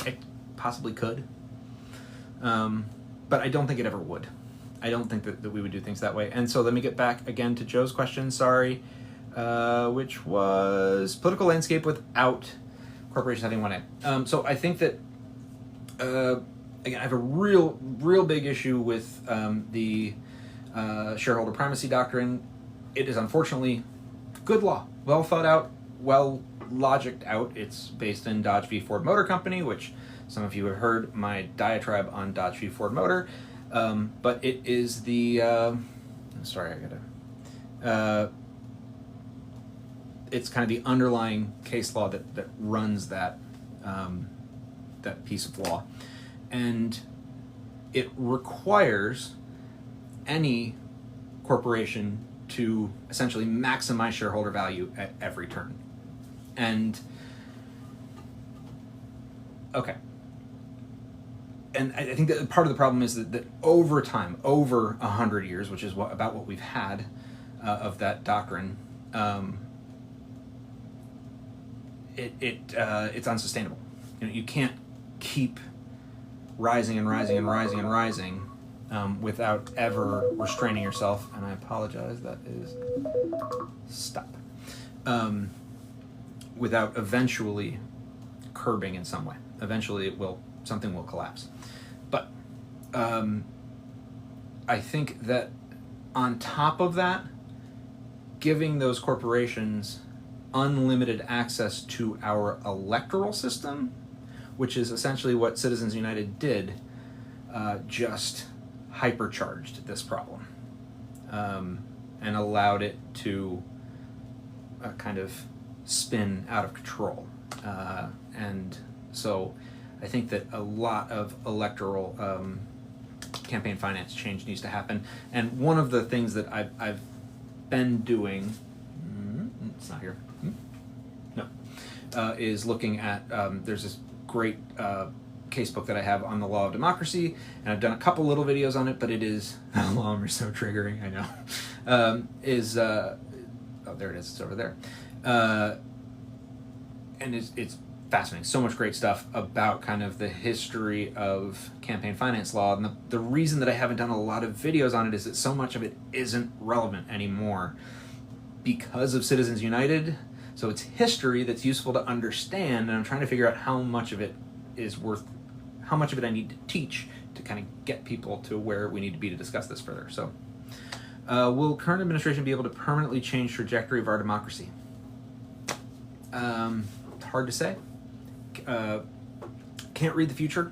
it possibly could. But I don't think it ever would. I don't think that we would do things that way. And so let me get back again to Joe's question, sorry, which was political landscape without corporations having one A. So I think that, again, I have a real big issue with the shareholder primacy doctrine. It is unfortunately good law, well thought out, well logicked out. It's based in Dodge v. Ford Motor Company, which some of you have heard my diatribe on Dodge v. Ford Motor. But it is the, sorry, I gotta, it's kind of the underlying case law that runs that, that piece of law. And it requires any corporation to essentially maximize shareholder value at every turn. And, okay. And I think that part of the problem is that over time, over 100 years, which is about what we've had of that doctrine, it's unsustainable. You know, you can't keep rising and rising and rising and rising without ever restraining yourself. And I apologize, that is stop. Without eventually curbing in some way. Eventually, something will collapse. But I think that on top of that, giving those corporations unlimited access to our electoral system, which is essentially what Citizens United did, just hypercharged this problem and allowed it to kind of spin out of control. And so I think that a lot of electoral campaign finance change needs to happen. And one of the things that I've been doing, it's not here, no, is looking at, there's this great casebook that I have on the law of democracy, and I've done a couple little videos on it, but it is, law are so triggering, I know, oh, there it is, it's over there. And it's fascinating. So much great stuff about kind of the history of campaign finance law. And the reason that I haven't done a lot of videos on it is that so much of it isn't relevant anymore because of Citizens United. So it's history that's useful to understand, and I'm trying to figure out how much of it is worth, how much of it I need to teach to kind of get people to where we need to be to discuss this further. So will current administration be able to permanently change trajectory of our democracy? Hard to say. Can't read the future,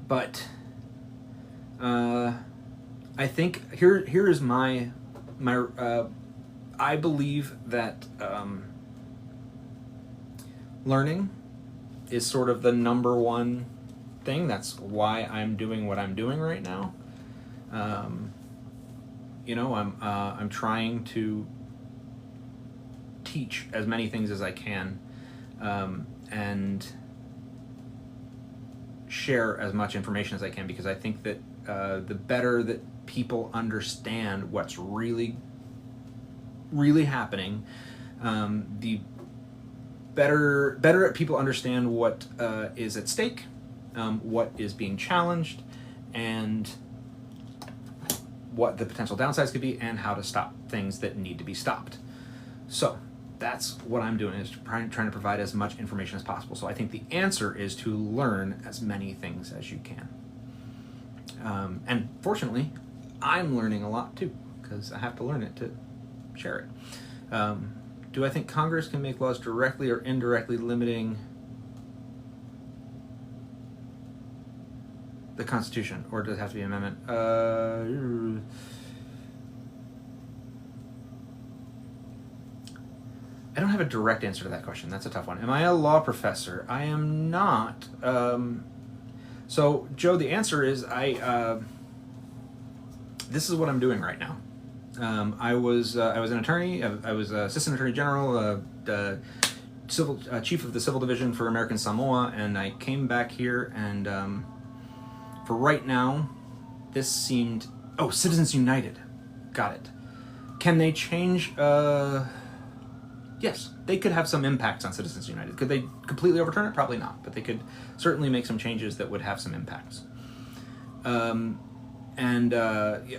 but I think here is my I believe that learning is sort of the number one thing. That's why I'm doing what I'm doing right now. You know, I'm trying to teach as many things as I can, and share as much information as I can, because I think that the better that people understand what's really happening, the better people understand what is at stake, what is being challenged, and what the potential downsides could be, and how to stop things that need to be stopped. So that's what I'm doing, is trying to provide as much information as possible. So I think the answer is to learn as many things as you can. And fortunately, I'm learning a lot too, because I have to learn it to share it. Do I think Congress can make laws directly or indirectly limiting the Constitution, or does it have to be an amendment? I don't have a direct answer to that question. That's a tough one. Am I a law professor? I am not. So, Joe, the answer is this is what I'm doing right now. I was an attorney. I was assistant attorney general, chief of the civil division for American Samoa, and I came back here, and for right now, this seemed... Oh, Citizens United. Got it. Can they change... yes, they could have some impacts on Citizens United. Could they completely overturn it? Probably not, but they could certainly make some changes that would have some impacts.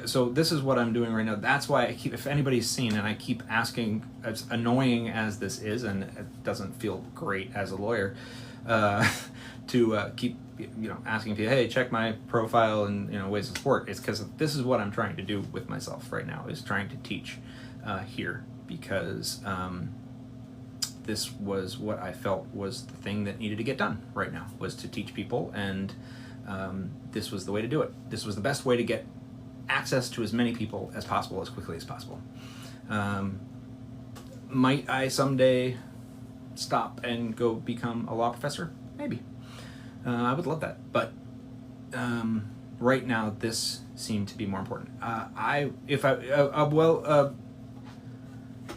So this is what I'm doing right now. That's why I keep, if anybody's seen, and I keep asking, as annoying as this is, and it doesn't feel great as a lawyer, to keep asking people, hey, check my profile and ways of support. It's because this is what I'm trying to do with myself right now, is trying to teach here, because this was what I felt was the thing that needed to get done right now, was to teach people, and this was the way to do it. This was the best way to get access to as many people as possible, as quickly as possible. Might I someday stop and go become a law professor? Maybe. I would love that, but right now this seemed to be more important.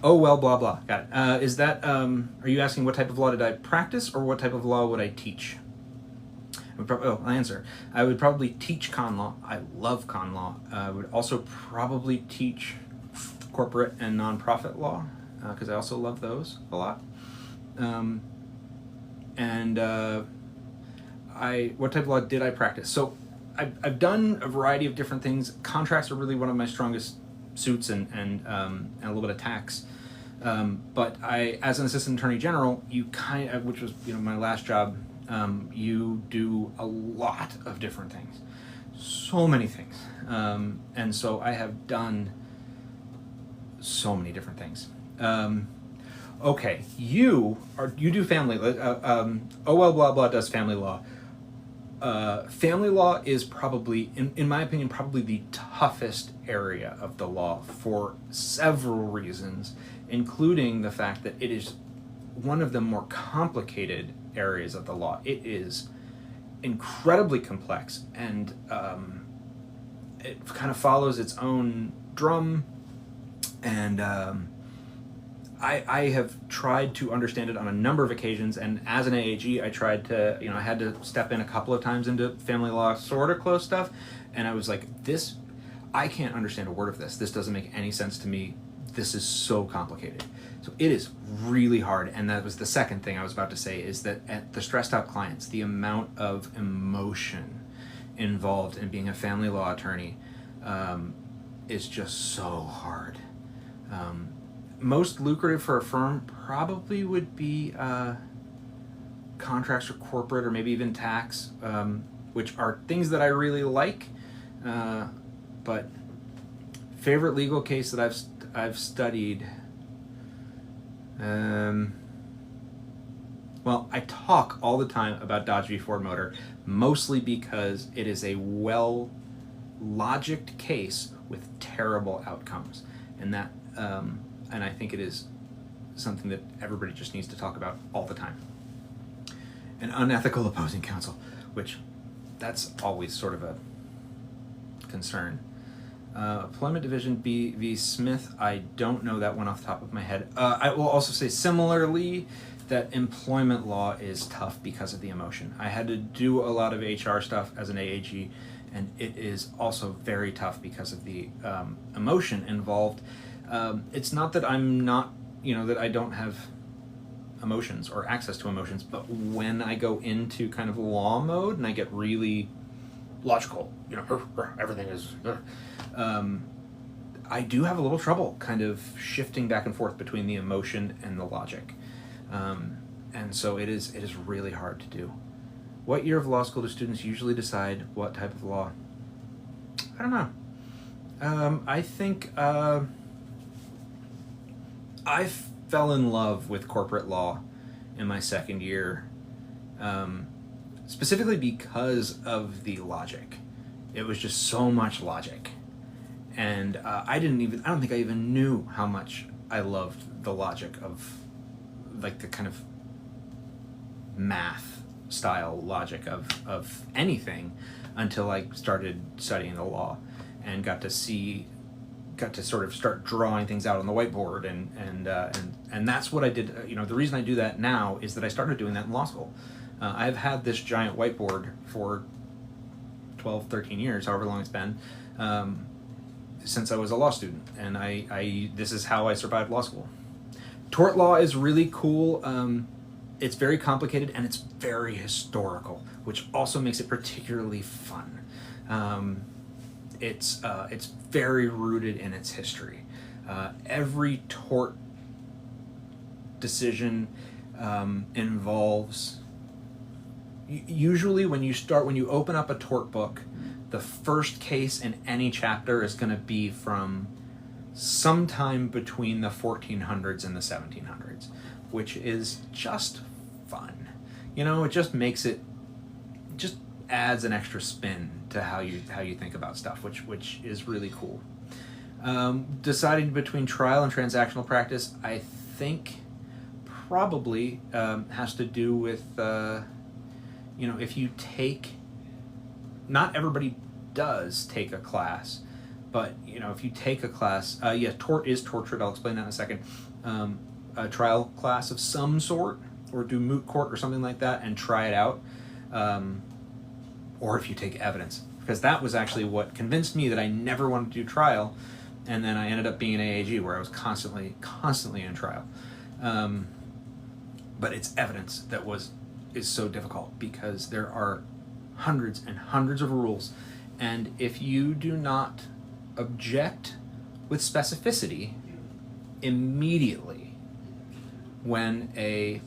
Oh well, blah blah. Got it. Is that? Are you asking what type of law did I practice, or what type of law would I teach? I'll answer. I would probably teach con law. I love con law. I would also probably teach corporate and nonprofit law, because I also love those a lot. What type of law did I practice? So I've done a variety of different things. Contracts are really one of my strongest suits, and a little bit of tax. But as an assistant attorney general, which was my last job, you do a lot of different things, so many things, and so I have done so many different things. Okay, you do family. Oh well, blah blah does family law. Family law is probably, in my opinion, probably the toughest area of the law for several reasons, including the fact that it is one of the more complicated areas of the law. It is incredibly complex, and it kind of follows its own drum, and I have tried to understand it on a number of occasions, and as an AAG, I tried to, I had to step in a couple of times into family law sort of close stuff, and I was like, I can't understand a word of this. This doesn't make any sense to me. This is so complicated. So it is really hard, and that was the second thing I was about to say, is that at the stressed out clients, the amount of emotion involved in being a family law attorney is just so hard. Most lucrative for a firm probably would be contracts or corporate, or maybe even tax, which are things that I really like. But favorite legal case that I've studied. Well, I talk all the time about Dodge v. Ford Motor, mostly because it is a well-logicked case with terrible outcomes, and that. And I think it is something that everybody just needs to talk about all the time. An unethical opposing counsel, which that's always sort of a concern. Employment Division v. Smith, I don't know that one off the top of my head. I will also say similarly that employment law is tough because of the emotion. I had to do a lot of HR stuff as an AAG, and it is also very tough because of the emotion involved. It's not that I'm not, that I don't have emotions or access to emotions, but when I go into kind of law mode and I get really logical, everything is, I do have a little trouble kind of shifting back and forth between the emotion and the logic. And so it is really hard to do. What year of law school do students usually decide what type of law? I don't know. I think, I fell in love with corporate law in my second year, specifically because of the logic. It was just so much logic, and I don't think I even knew how much I loved the logic of, like, the kind of math style logic of anything, until I started studying the law and got to sort of start drawing things out on the whiteboard, and that's what I did. The reason I do that now is that I started doing that in law school. I've had this giant whiteboard for 12, 13 years, however long it's been, since I was a law student, and this is how I survived law school. Tort law is really cool. It's very complicated and it's very historical, which also makes it particularly fun. It's very rooted in its history. Every tort decision involves, usually when you open up a tort book, the first case in any chapter is going to be from sometime between the 1400s and the 1700s, which is just fun. It just makes it, just adds an extra spin to how you think about stuff, which is really cool. Deciding between trial and transactional practice, I think probably has to do with if you take, not everybody does take a class, but if you take a class, tort is tortured, I'll explain that in a second, a trial class of some sort, or do moot court or something like that and try it out, or if you take evidence, because that was actually what convinced me that I never wanted to do trial, and then I ended up being an AAG where I was constantly in trial. But it's evidence that is so difficult, because there are hundreds and hundreds of rules, and if you do not object with specificity immediately when a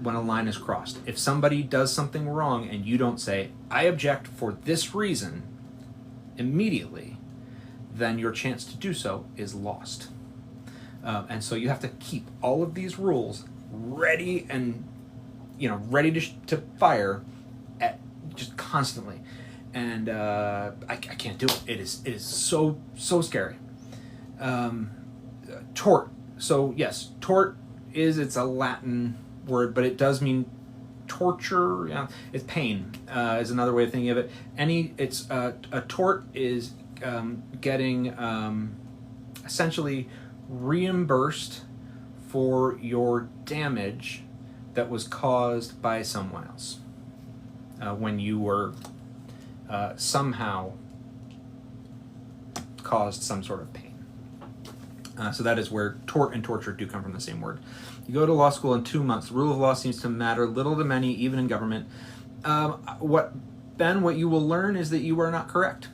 line is crossed, if somebody does something wrong and you don't say, I object for this reason immediately, then your chance to do so is lost. And so you have to keep all of these rules ready and ready to fire at just constantly. And I can't do it. It is so scary. Tort. So yes, tort it's a Latin word, but it does mean torture. It's pain. Is another way of thinking of it. A tort is getting essentially reimbursed for your damage that was caused by someone else when you were somehow caused some sort of pain. So that is where tort and torture do come from the same word. You go to law school in 2 months. The rule of law seems to matter little to many, even in government. What you will learn is that you are not correct.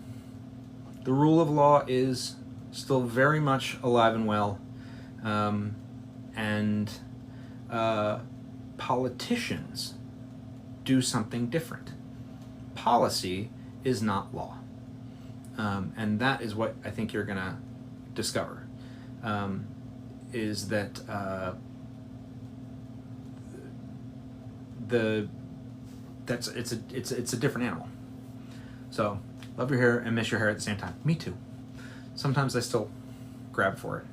The rule of law is still very much alive and well, and politicians do something different. Policy is not law, and that is what I think you're going to discover, is that it's a different animal. So love your hair and miss your hair at the same time. Me too. Sometimes I still grab for it.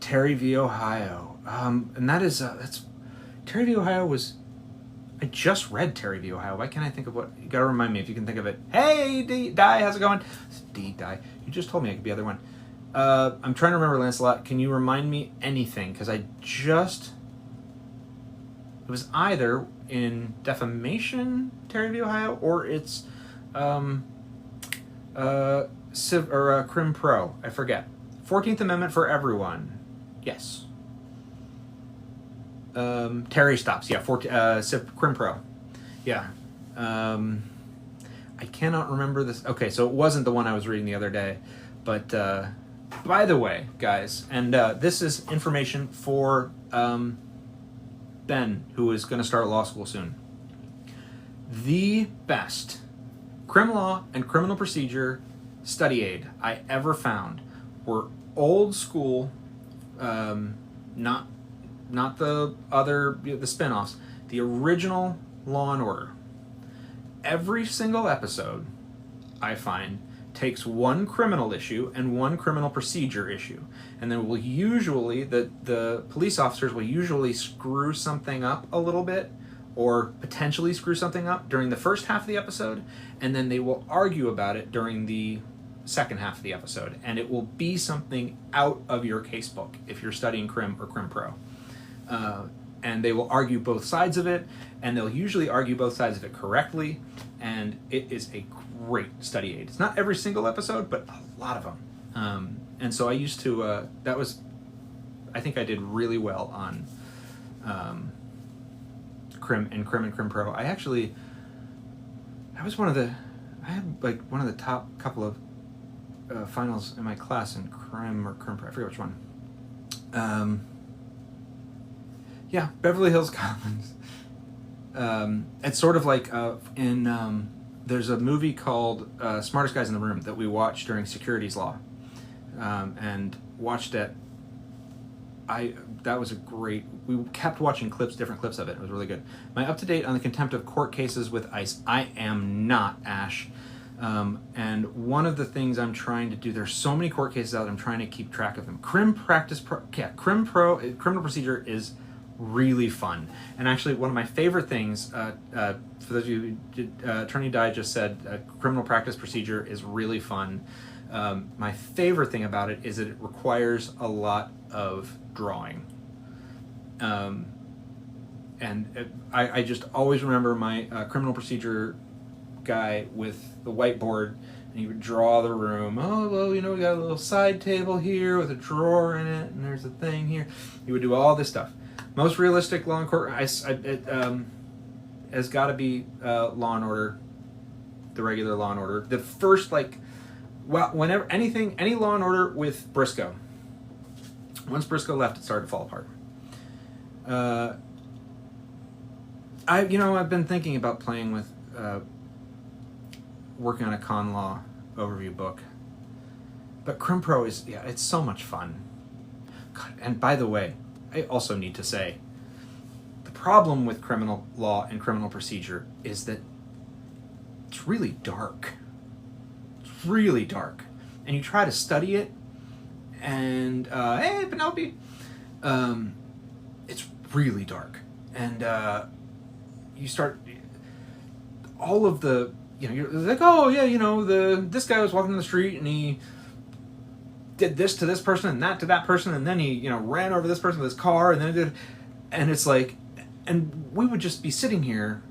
Terry v. Ohio, and that's Terry v. Ohio was. I just read Terry v. Ohio. Why can't I think of what? You gotta remind me if you can think of it. Hey, Di, how's it going? Di. You just told me I could be the other one. I'm trying to remember, Lancelot. Can you remind me anything? Because it was either in defamation, Terry v. Ohio, or it's Crim Pro. I forget. 14th Amendment for everyone. Yes. Terry stops. Yeah, Crim Pro. Yeah. I cannot remember this. Okay, so it wasn't the one I was reading the other day. But by the way, guys, and this is information for Ben, who is going to start law school soon. The best crim law and criminal procedure study aid I ever found were old school, not the spin-offs, the original Law and Order. Every single episode, I find, takes one criminal issue and one criminal procedure issue, and then will usually the police officers will usually screw something up a little bit, or potentially screw something up during the first half of the episode, and then they will argue about it during the second half of the episode, and it will be something out of your casebook if you're studying crim or crim pro. And they will argue both sides of it, and they'll usually argue both sides of it correctly, and it is a great study aid. It's not every single episode, but a lot of them. And so I used to, that was I think I did really well on Crim and Crim Pro. I had like one of the top couple of finals in my class in Crim Pro. I forget which one. Yeah, Beverly Hills Commons. It's sort of like there's a movie called Smartest Guys in the Room that we watched during securities law, and watched it. That was a great. We kept watching different clips of it. It was really good. Am I up to date on the contempt of court cases with ICE? I am not, Ash. And one of the things I'm trying to do, there's so many court cases out, I'm trying to keep track of them. Criminal procedure is really fun. And actually, one of my favorite things, for those of you who did, Attorney Dye just said, criminal practice procedure is really fun. My favorite thing about it is that it requires a lot of drawing. I just always remember my criminal procedure guy with the whiteboard, and he would draw the room. Oh, well, we got a little side table here with a drawer in it, and there's a thing here. He would do all this stuff. Most realistic Law and Court has got to be Law and Order, the regular Law and Order. The first, whenever any Law and Order with Briscoe. Once Briscoe left, it started to fall apart. I've been thinking about playing with, working on a con law overview book. But Crim Pro it's so much fun. God, and by the way, I also need to say, the problem with criminal law and criminal procedure is that it's really dark. It's really dark. And you try to study it, and, hey, Penelope, it's really dark. And you start, all of the, you're like, oh, yeah, this guy was walking down the street, and he did this to this person and that to that person, and then he ran over this person with his car, and then it's like, and we would just be sitting here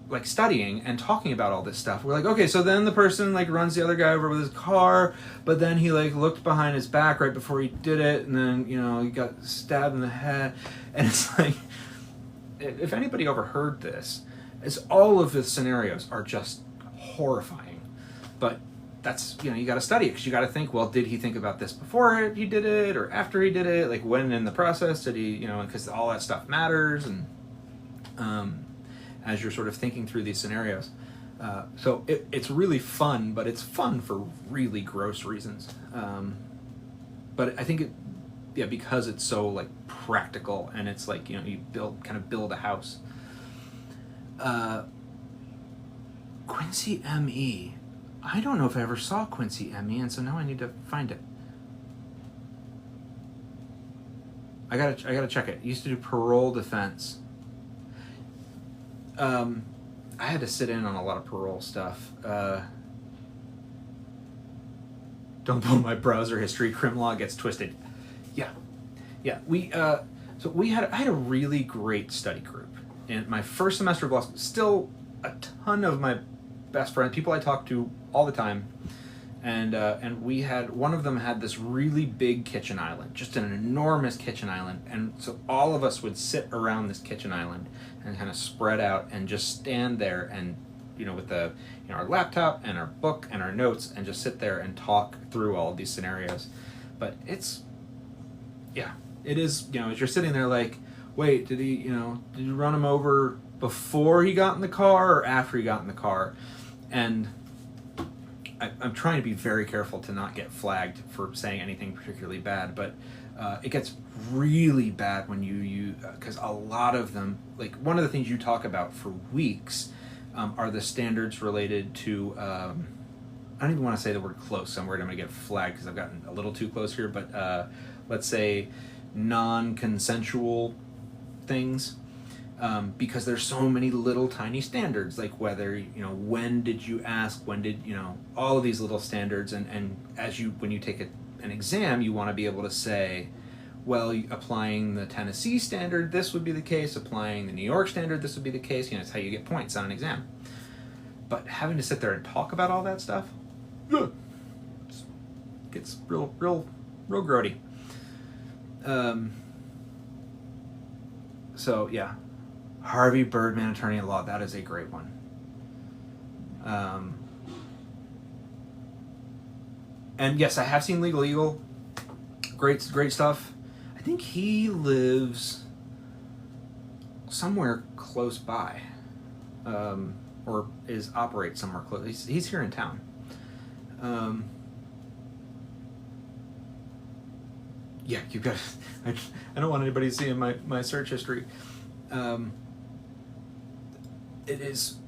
like studying and talking about all this stuff. We're like, okay, so then the person runs the other guy over with his car, but then he looked behind his back right before he did it, and then he got stabbed in the head. And it's like, if anybody overheard this, all of the scenarios are just horrifying. But that's, you got to study it, because you got to think, well, did he think about this before he did it or after he did it? Like, when in the process did he, because all that stuff matters. And as you're sort of thinking through these scenarios. So it's really fun, but it's fun for really gross reasons. But I think because it's so practical, and it's you build a house. Quincy M.E. I don't know if I ever saw Quincy M.E., and so now I need to find it. I gotta check it. Used to do parole defense. I had to sit in on a lot of parole stuff. Don't pull my browser history. Crim law gets twisted. Yeah. I had a really great study group in my first semester of law school. Still a ton of my best friends, people I talk to all the time, and we had, one of them had this really big kitchen island, just an enormous kitchen island, and so all of us would sit around this kitchen island and kind of spread out and just stand there and with our laptop and our book and our notes, and just sit there and talk through all of these scenarios. But it is, as you're sitting there wait, did you run him over before he got in the car or after he got in the car? And I'm trying to be very careful to not get flagged for saying anything particularly bad, but it gets really bad when you because a lot of them, one of the things you talk about for weeks are the standards related to, I don't even want to say the word close. I'm worried I'm going to get flagged because I've gotten a little too close here, but let's say non-consensual things. Because there's so many little tiny standards, like whether, when did you ask, when did, all of these little standards. And when you take an exam, you want to be able to say, well, applying the Tennessee standard, this would be the case. Applying the New York standard, this would be the case. It's how you get points on an exam. But having to sit there and talk about all that stuff, gets real grody. So yeah, Harvey Birdman, attorney at law. That is a great one. And yes, I have seen Legal Eagle. Great stuff. I think he lives somewhere close by, or operates somewhere close. He's here in town. Yeah, you got. I don't want anybody seeing my search history. It is.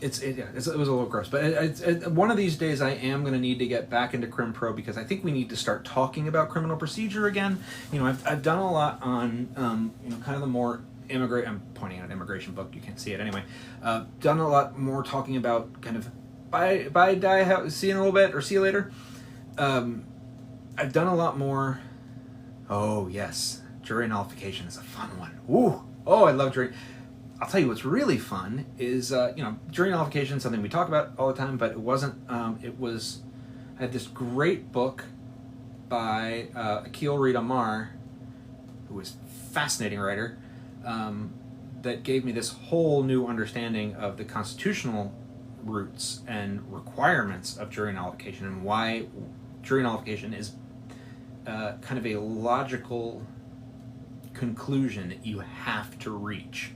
It was a little gross, but one of these days I am going to need to get back into Crim Pro, because I think we need to start talking about criminal procedure again. I've done a lot on kind of the more I'm pointing at an immigration book. You can't see it anyway. Done a lot more talking about kind of bye die, see you in a little bit, or see you later. I've done a lot more. Oh yes, jury nullification is a fun one. Ooh, oh, I love jury. I'll tell you what's really fun is, jury nullification is something we talk about all the time, but it wasn't, I had this great book by Akil Reed Amar, who is a fascinating writer, that gave me this whole new understanding of the constitutional roots and requirements of jury nullification, and why jury nullification is kind of a logical conclusion that you have to reach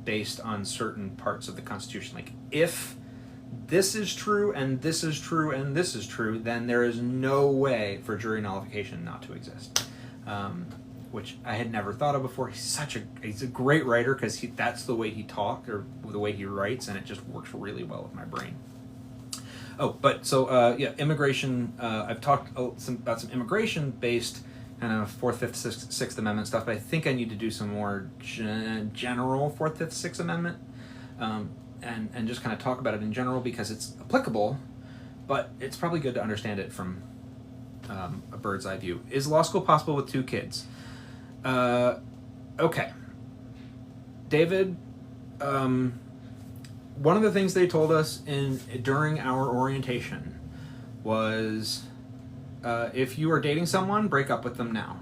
based on certain parts of the Constitution. Like, if this is true and this is true and this is true, then there is no way for jury nullification not to exist. Which I had never thought of before. He's a great writer, because that's the way he talks, or the way he writes, and it just works really well with my brain. Oh, but so immigration. I've talked about some immigration-based kind of Fourth, Fifth, Sixth Amendment stuff, but I think I need to do some more general Fourth, Fifth, Sixth Amendment, and just kind of talk about it in general, because it's applicable, but it's probably good to understand it from a bird's eye view. Is law school possible with 2 kids? Okay. David, one of the things they told us during our orientation was, if you are dating someone, break up with them now.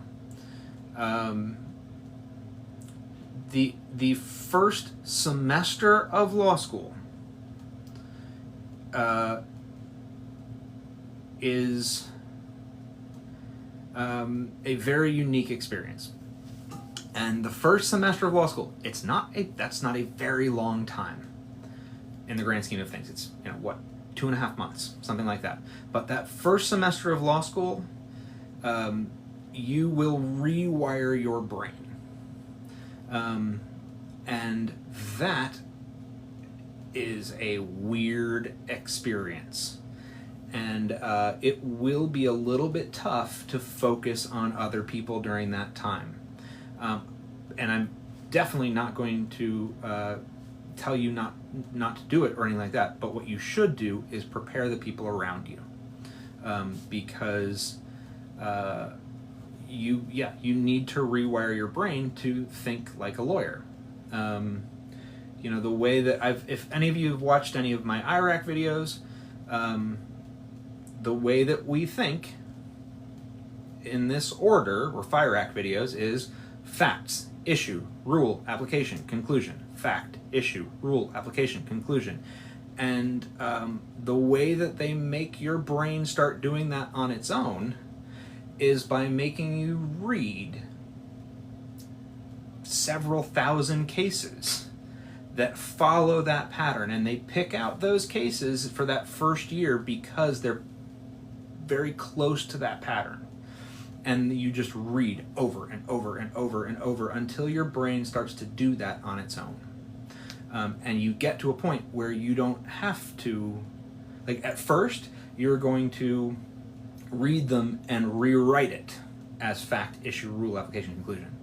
The first semester of law school is a very unique experience. And the first semester of law school, that's not a very long time in the grand scheme of things. It's 2.5 months, something like that. But that first semester of law school, you will rewire your brain. And that is a weird experience. And it will be a little bit tough to focus on other people during that time. And I'm definitely not going to tell you not to do it or anything like that. But what you should do is prepare the people around you, because you need to rewire your brain to think like a lawyer. The way that if any of you have watched any of my IRAC videos, the way that we think in this order, or FIRAC videos, is facts, issue, rule, application, conclusion. Fact, issue, rule, application, conclusion. And the way that they make your brain start doing that on its own is by making you read several thousand cases that follow that pattern, and they pick out those cases for that first year because they're very close to that pattern. And you just read over and over and over and over until your brain starts to do that on its own. And you get to a point where you don't have to, like, at first, you're going to read them and rewrite it as fact, issue, rule, application, conclusion.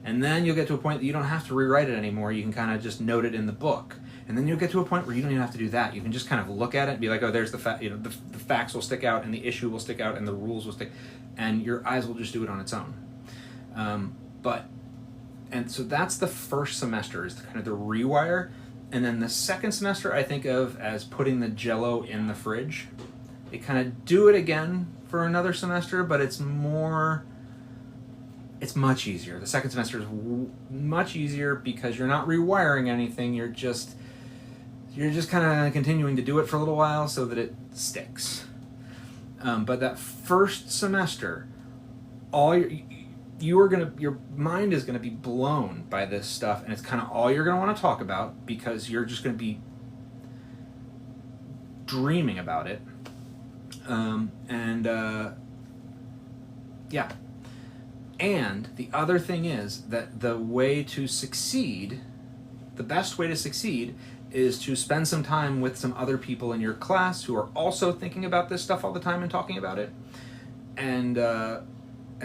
And then you'll get to a point that you don't have to rewrite it anymore. You can kind of just note it in the book. And then you'll get to a point where you don't even have to do that. You can just kind of look at it and be like, oh, there's the fact, the facts will stick out, and the issue will stick out, and the rules will stick, and your eyes will just do it on its own. And so that's the first semester, is kind of the rewire. And then the second semester I think of as putting the Jell-O in the fridge. they kind of do it again for another semester, but it's much easier. The second semester is much easier because you're not rewiring anything. You're just kind of continuing to do it for a little while so that it sticks. But that first semester, your mind is gonna be blown by this stuff, and it's kind of all you're gonna want to talk about because you're just gonna be dreaming about it. Yeah. And the other thing is that the best way to succeed is to spend some time with some other people in your class who are also thinking about this stuff all the time and talking about it. And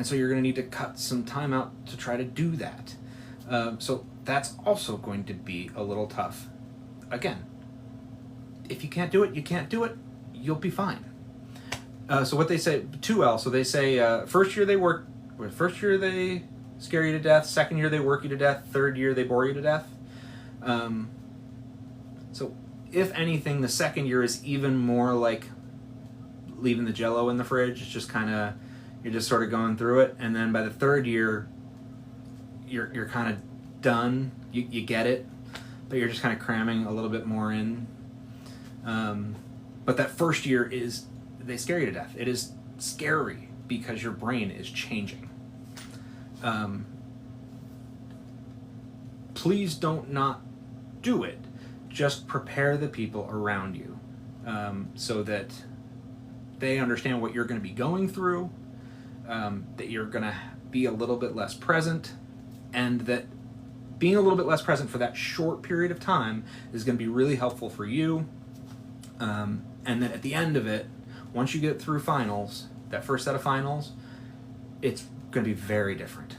so you're going to need to cut some time out to try to do that. So that's also going to be a little tough. Again, if you can't do it, you can't do it. You'll be fine. So what they say, 2L, so they say first year they scare you to death, second year they work you to death, third year they bore you to death. So if anything, the second year is even more like leaving the Jell-O in the fridge. It's just kind of, you're just sort of going through it, and then by the third year, you're kind of done. You get it, but you're just kind of cramming a little bit more in. But that first year they scare you to death. It is scary because your brain is changing. Please don't not do it. Just prepare the people around you so that they understand what you're going to be going through, that you're going to be a little bit less present, and that being a little bit less present for that short period of time is going to be really helpful for you, and that at the end of it, once you get through finals, that first set of finals, it's going to be very different.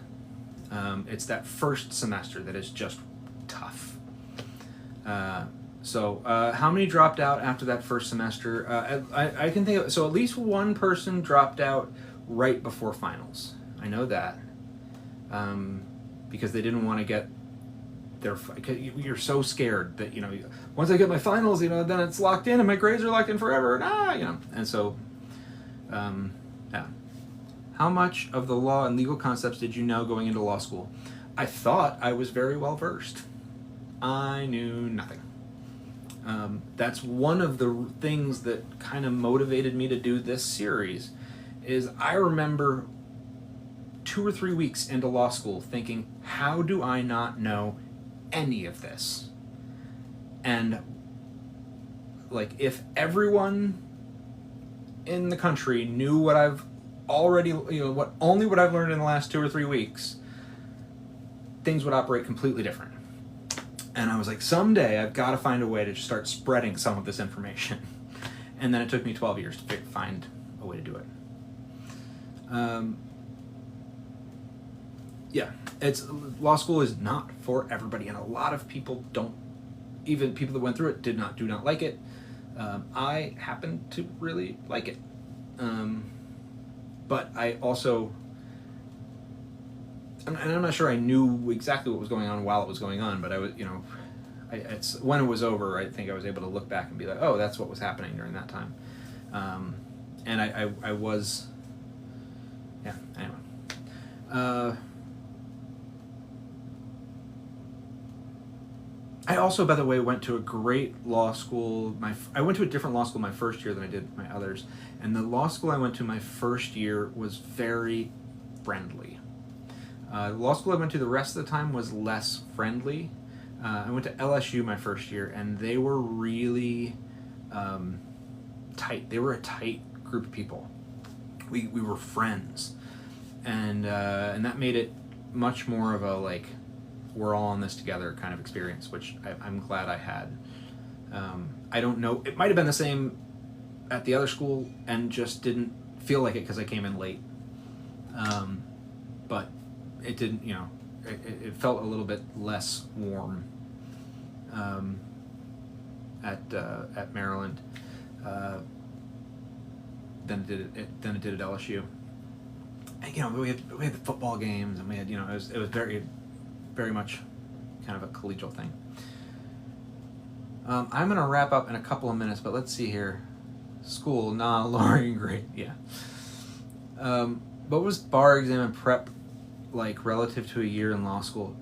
It's that first semester that is just tough. So how many dropped out after that first semester? I can think of, so at least one person dropped out right before finals. I know that because they didn't want to get their, you're so scared that, once I get my finals, then it's locked in and my grades are locked in forever, and so yeah. How much of the law and legal concepts did you know going into law school? I thought I was very well versed. I knew nothing. That's one of the things that kind of motivated me to do this series, is I remember 2 or 3 weeks into law school thinking, how do I not know any of this? And if everyone in the country knew what I've already, what I've learned in the last 2 or 3 weeks, things would operate completely different. And I was like, someday I've got to find a way to just start spreading some of this information. And then it took me 12 years to find a way to do it. Yeah, law school is not for everybody, and a lot of people don't. Even people that went through it do not like it. I happen to really like it, but I also, and I'm not sure I knew exactly what was going on while it was going on, but I was, it's when it was over, I think I was able to look back and be like, oh, that's what was happening during that time, and I was, yeah. Anyway. I also, by the way, went to a great law school. I went to a different law school my first year than I did my others. And the law school I went to my first year was very friendly. The law school I went to the rest of the time was less friendly. I went to LSU my first year, and they were really tight. They were a tight group of people. We were friends. And that made it much more of a, we're all on this together kind of experience, which I'm glad I had. I don't know, it might have been the same at the other school and just didn't feel like it because I came in late. But it didn't, it felt a little bit less warm at Maryland than it did at LSU. And, we had the football games, and we had, it was very, very much kind of a collegial thing. I'm going to wrap up in a couple of minutes, but let's see here. school, nah, lowering grade, yeah. What was bar exam and prep like relative to a year in law school?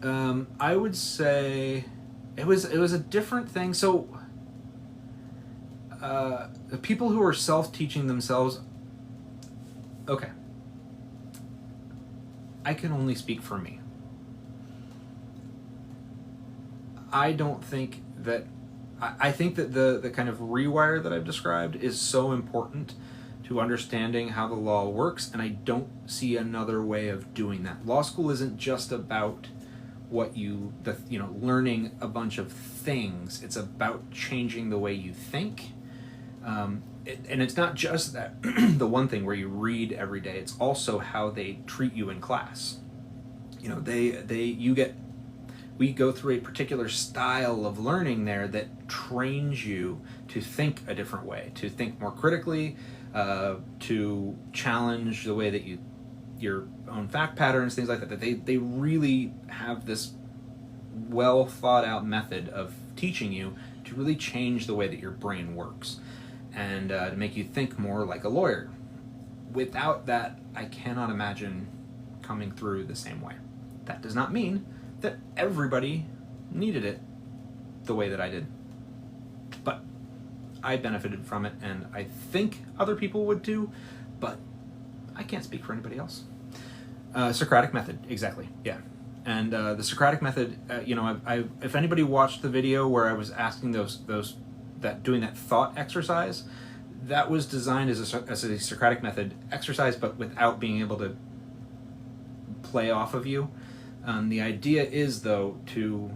I would say it was a different thing. So the people who are self-teaching themselves, okay, I can only speak for me. I don't think that, I think that the kind of rewire that I've described is so important to understanding how the law works, and I don't see another way of doing that. Law school isn't just about learning a bunch of things. It's about changing the way you think. And it's not just that the one thing where you read every day. It's also how they treat you in class. You know, we go through a particular style of learning there that trains you to think a different way, to think more critically, to challenge the way that your own fact patterns, things like that. That they really have this well thought out method of teaching you to really change the way that your brain works, and to make you think more like a lawyer. Without that, I cannot imagine coming through the same way. That does not mean that everybody needed it the way that I did. But I benefited from it, and I think other people would too, but I can't speak for anybody else. Socratic method, exactly, yeah. And the Socratic method, if anybody watched the video where I was asking doing that thought exercise, that was designed as a Socratic method exercise, but without being able to play off of you. The idea is, though, to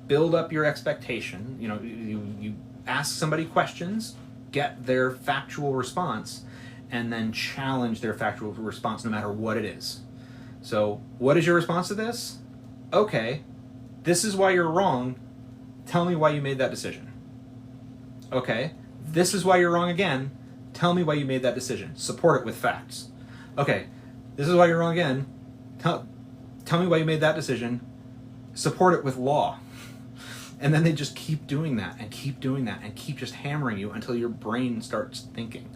build up your expectation. You know, you ask somebody questions, get their factual response, and then challenge their factual response no matter what it is. So, what is your response to this? Okay, this is why you're wrong. Tell me why you made that decision. Okay, this is why you're wrong again. Tell me why you made that decision. Support it with facts. Okay, this is why you're wrong again. Tell me why you made that decision. Support it with law. And then they just keep doing that and keep doing that and keep just hammering you until your brain starts thinking.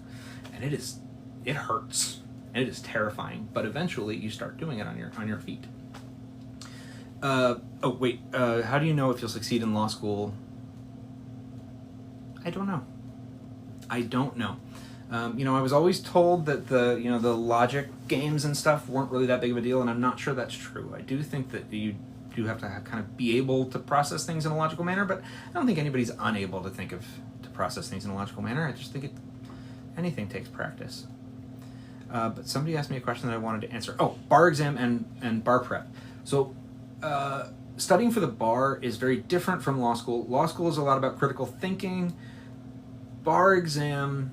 And it hurts. And it is terrifying. But eventually you start doing it on your feet. How do you know if you'll succeed in law school? I don't know. I was always told that the logic games and stuff weren't really that big of a deal, and I'm not sure that's true. I do think that you do have to kind of be able to process things in a logical manner, but I don't think anybody's unable to process things in a logical manner. I just think anything takes practice. But somebody asked me a question that I wanted to answer. Oh, bar exam and bar prep. So studying for the bar is very different from law school. Law school is a lot about critical thinking. Bar exam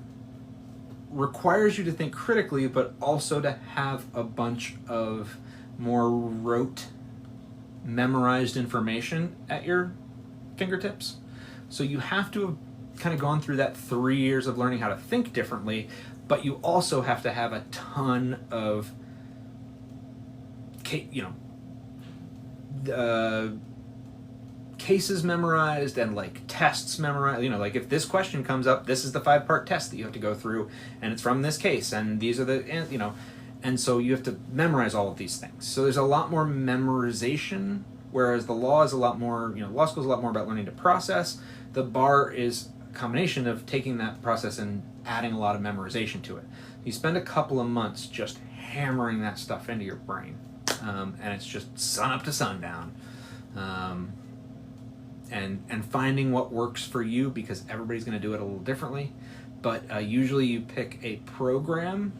requires you to think critically, but also to have a bunch of more rote, memorized information at your fingertips. So you have to have kind of gone through that 3 years of learning how to think differently, but you also have to have a ton of cases memorized and like tests memorized. Like if this question comes up, this is the 5-part test that you have to go through, and it's from this case, and these are and so you have to memorize all of these things. So there's a lot more memorization, whereas the law is a lot more, law school is a lot more about learning to process. The bar is a combination of taking that process and adding a lot of memorization to it. You spend a couple of months just hammering that stuff into your brain, and it's just sun up to sundown. And finding what works for you, because everybody's going to do it a little differently. But usually you pick a program.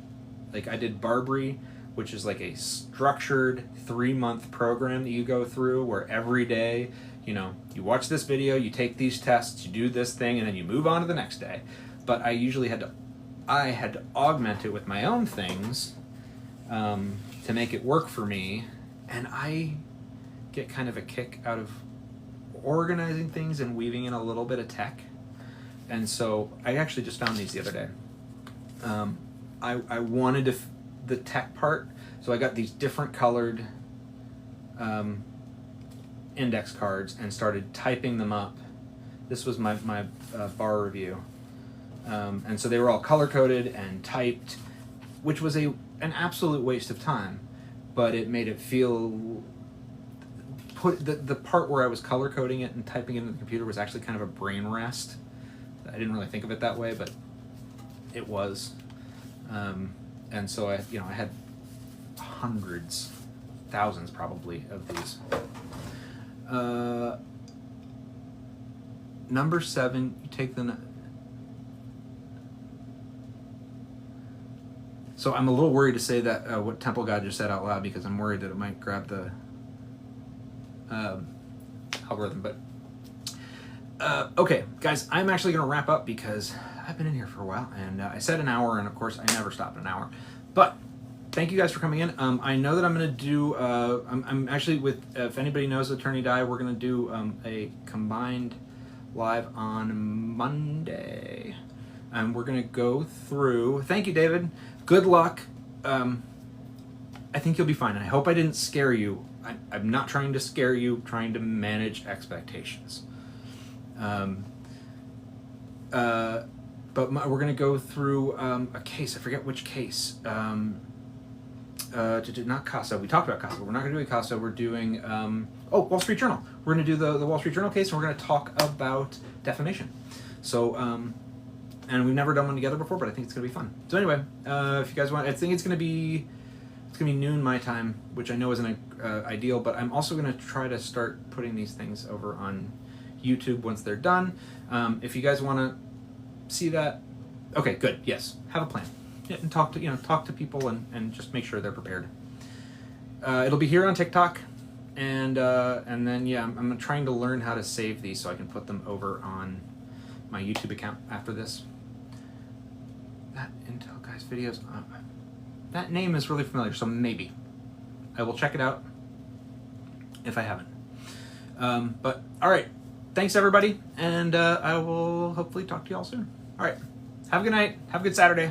Like I did Barbary, which is like a structured 3-month program that you go through, where every day, you watch this video, you take these tests, you do this thing, and then you move on to the next day. But I usually had to augment it with my own things to make it work for me. And I get kind of a kick out of organizing things and weaving in a little bit of tech. And so I actually just found these the other day. I wanted the tech part, so I got these different colored index cards and started typing them up. This was my bar review. And so they were all color-coded and typed, which was an absolute waste of time, but it made it feel... The part where I was color-coding it and typing it into the computer was actually kind of a brain rest. I didn't really think of it that way, but it was. And so I had hundreds, thousands probably of these. Number 7, you take the... So I'm a little worried to say that what Temple God just said out loud, because I'm worried that it might grab the algorithm. But okay, guys, I'm actually going to wrap up because I've been in here for a while, and I said an hour, and of course I never stop at an hour. But thank you guys for coming in. I know that I'm going to do, I'm actually with, if anybody knows Attorney Di, we're going to do a combined live on Monday. And we're going to go through, thank you, David. Good luck. I think you'll be fine. And I hope I didn't scare you. I'm not trying to scare you, I'm trying to manage expectations. But we're going to go through a case. I forget which case. Not CASA. We talked about CASA. We're not going to do a CASA. We're doing, Wall Street Journal. We're going to do the Wall Street Journal case, and we're going to talk about defamation. So, and we've never done one together before, but I think it's going to be fun. So anyway, if you guys want, I think it's going to be noon my time, which I know isn't ideal, but I'm also going to try to start putting these things over on YouTube once they're done. If you guys want to see that, okay, good. Yes, have a plan. Yeah, and talk to people and just make sure they're prepared. It'll be here on TikTok, and then yeah, I'm trying to learn how to save these so I can put them over on my YouTube account after this. That Intel Guys videos, that name is really familiar, so maybe I will check it out if I haven't. But all right, thanks everybody, and I will hopefully talk to you all soon. All right, have a good night, have a good Saturday.